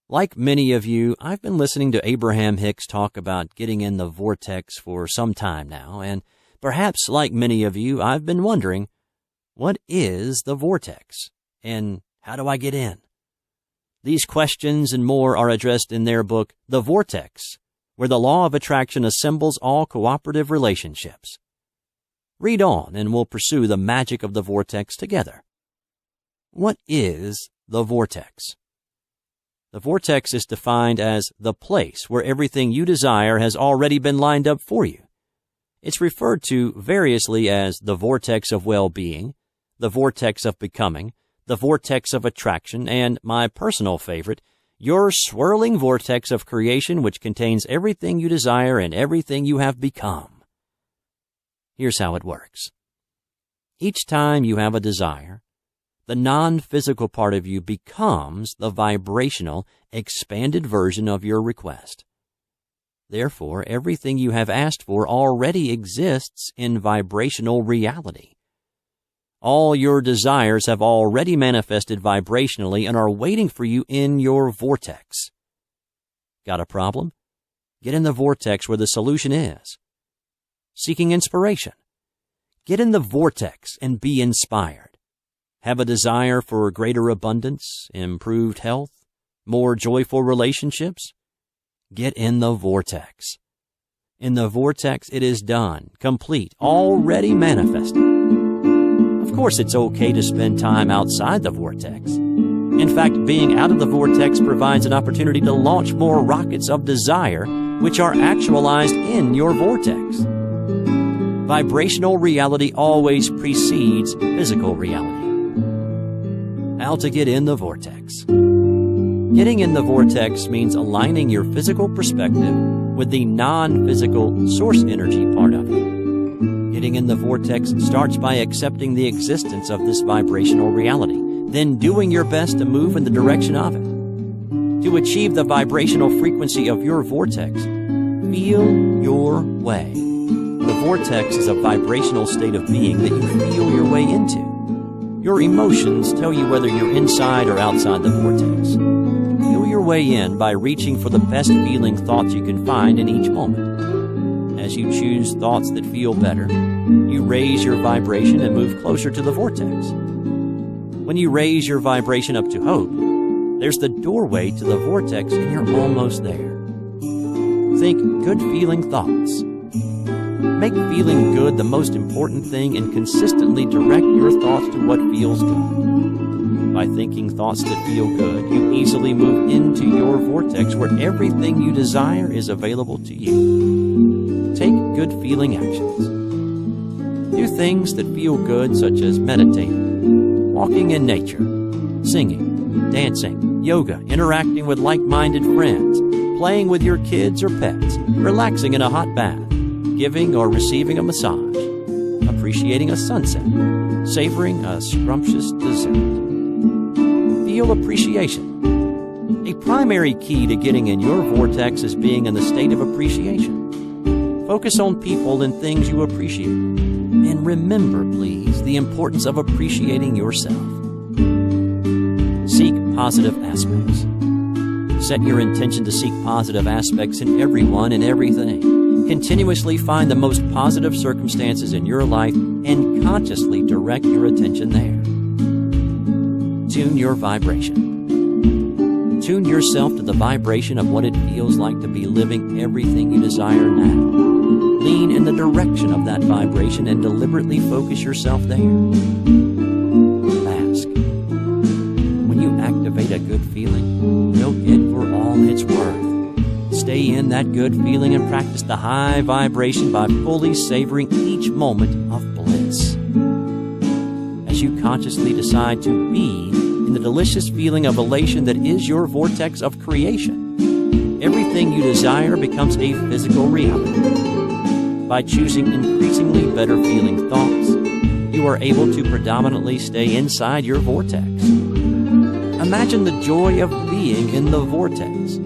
Like many of you, I've been listening to Abraham Hicks talk about getting in the vortex for some time now, and perhaps like many of you, I've been wondering, what is the vortex, and how do I get in? These questions and more are addressed in their book, The Vortex, where the law of attraction assembles all cooperative relationships. Read on and we'll pursue the magic of the vortex together. What is the vortex? The vortex is defined as the place where everything you desire has already been lined up for you. It's referred to variously as the vortex of well-being, the vortex of becoming, the vortex of attraction, and my personal favorite, your swirling vortex of creation, which contains everything you desire and everything you have become. Here's how it works. Each time you have a desire, the non-physical part of you becomes the vibrational, expanded version of your request. Therefore, everything you have asked for already exists in vibrational reality. All your desires have already manifested vibrationally and are waiting for you in your vortex. Got a problem? Get in the vortex where the solution is. Seeking inspiration? Get in the vortex and be inspired. Have a desire for greater abundance, improved health, more joyful relationships? Get in the vortex. In the vortex, it is done, complete, already manifested. Of course, it's okay to spend time outside the vortex. In fact, being out of the vortex provides an opportunity to launch more rockets of desire, which are actualized in your vortex. Vibrational reality always precedes physical reality. How to get in the vortex. Getting in the vortex means aligning your physical perspective with the non-physical source energy part of you. Getting in the vortex starts by accepting the existence of this vibrational reality, then doing your best to move in the direction of it. To achieve the vibrational frequency of your vortex, feel your way. The vortex is a vibrational state of being that you feel your way into. Your emotions tell you whether you're inside or outside the vortex. Feel your way in by reaching for the best feeling thoughts you can find in each moment. As you choose thoughts that feel better, you raise your vibration and move closer to the vortex. When you raise your vibration up to hope, there's the doorway to the vortex and you're almost there. Think good feeling thoughts. Make feeling good the most important thing and consistently direct your thoughts to what feels good. By thinking thoughts that feel good, you easily move into your vortex where everything you desire is available to you. Take good feeling actions. Do things that feel good, such as meditating, walking in nature, singing, dancing, yoga, interacting with like-minded friends, playing with your kids or pets, relaxing in a hot bath, giving or receiving a massage, appreciating a sunset, savoring a scrumptious dessert. Feel appreciation. A primary key to getting in your vortex is being in the state of appreciation. Focus on people and things you appreciate. And remember, please, the importance of appreciating yourself. Seek positive aspects. Set your intention to seek positive aspects in everyone and everything. Continuously find the most positive circumstances in your life and consciously direct your attention there. Tune your vibration. Tune yourself to the vibration of what it feels like to be living everything you desire now. Lean in the direction of that vibration and deliberately focus yourself there. Ask. When you activate a good feeling, milk it for all it's worth. Stay in that good feeling and practice the high vibration by fully savoring each moment of bliss. As you consciously decide to be in the delicious feeling of elation that is your vortex of creation, everything you desire becomes a physical reality. By choosing increasingly better feeling thoughts, you are able to predominantly stay inside your vortex. Imagine the joy of being in the vortex,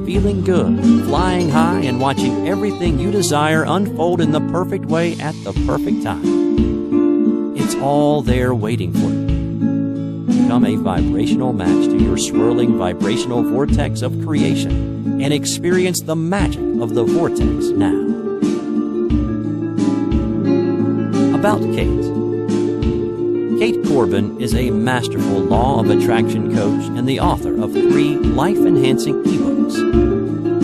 feeling good, flying high, and watching everything you desire unfold in the perfect way at the perfect time. It's all there waiting for you. Become a vibrational match to your swirling vibrational vortex of creation and experience the magic of the vortex now. About Kate. Kate Corbin is a masterful law of attraction coach and the author of 3 life-enhancing ebooks.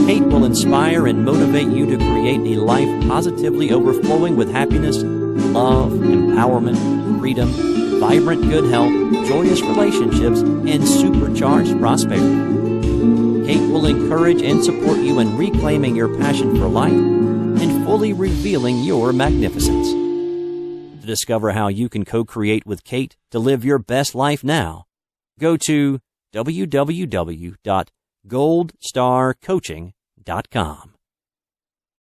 Kate will inspire and motivate you to create a life positively overflowing with happiness, love, empowerment, freedom, vibrant good health, joyous relationships, and supercharged prosperity. Kate will encourage and support you in reclaiming your passion for life and fully revealing your magnificence. To discover how you can co-create with Kate to live your best life now, go to www.goldstarcoaching.com.